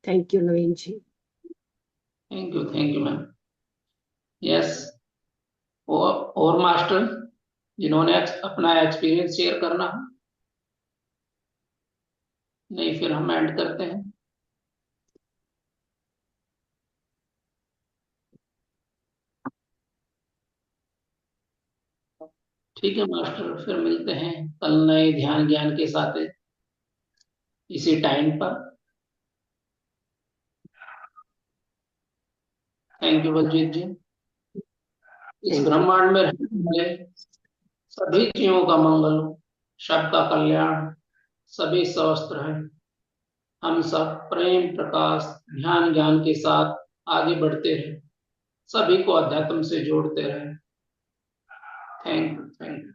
Thank you Naveen ji. Thank you ma'am. Yes. और मास्टर जिन्होंने अपना एक्सपीरियंस शेयर करना हो? नहीं, फिर हम एंड करते हैं। ठीक है मास्टर, फिर मिलते हैं कल नए ध्यान ज्ञान के साथ इसी टाइम पर। थैंक यू बलजीत जी। इस थैंक यू। ब्रह्मांड में रहने वाले सभी जीवों का मंगल हो, सबका कल्याण, सभी स्वस्थ रहें। हम सब प्रेम प्रकाश ध्यान ज्ञान के साथ आगे बढ़ते रहें, सभी को अध्यात्म से जोड़ते रहें। Thank you, thank you.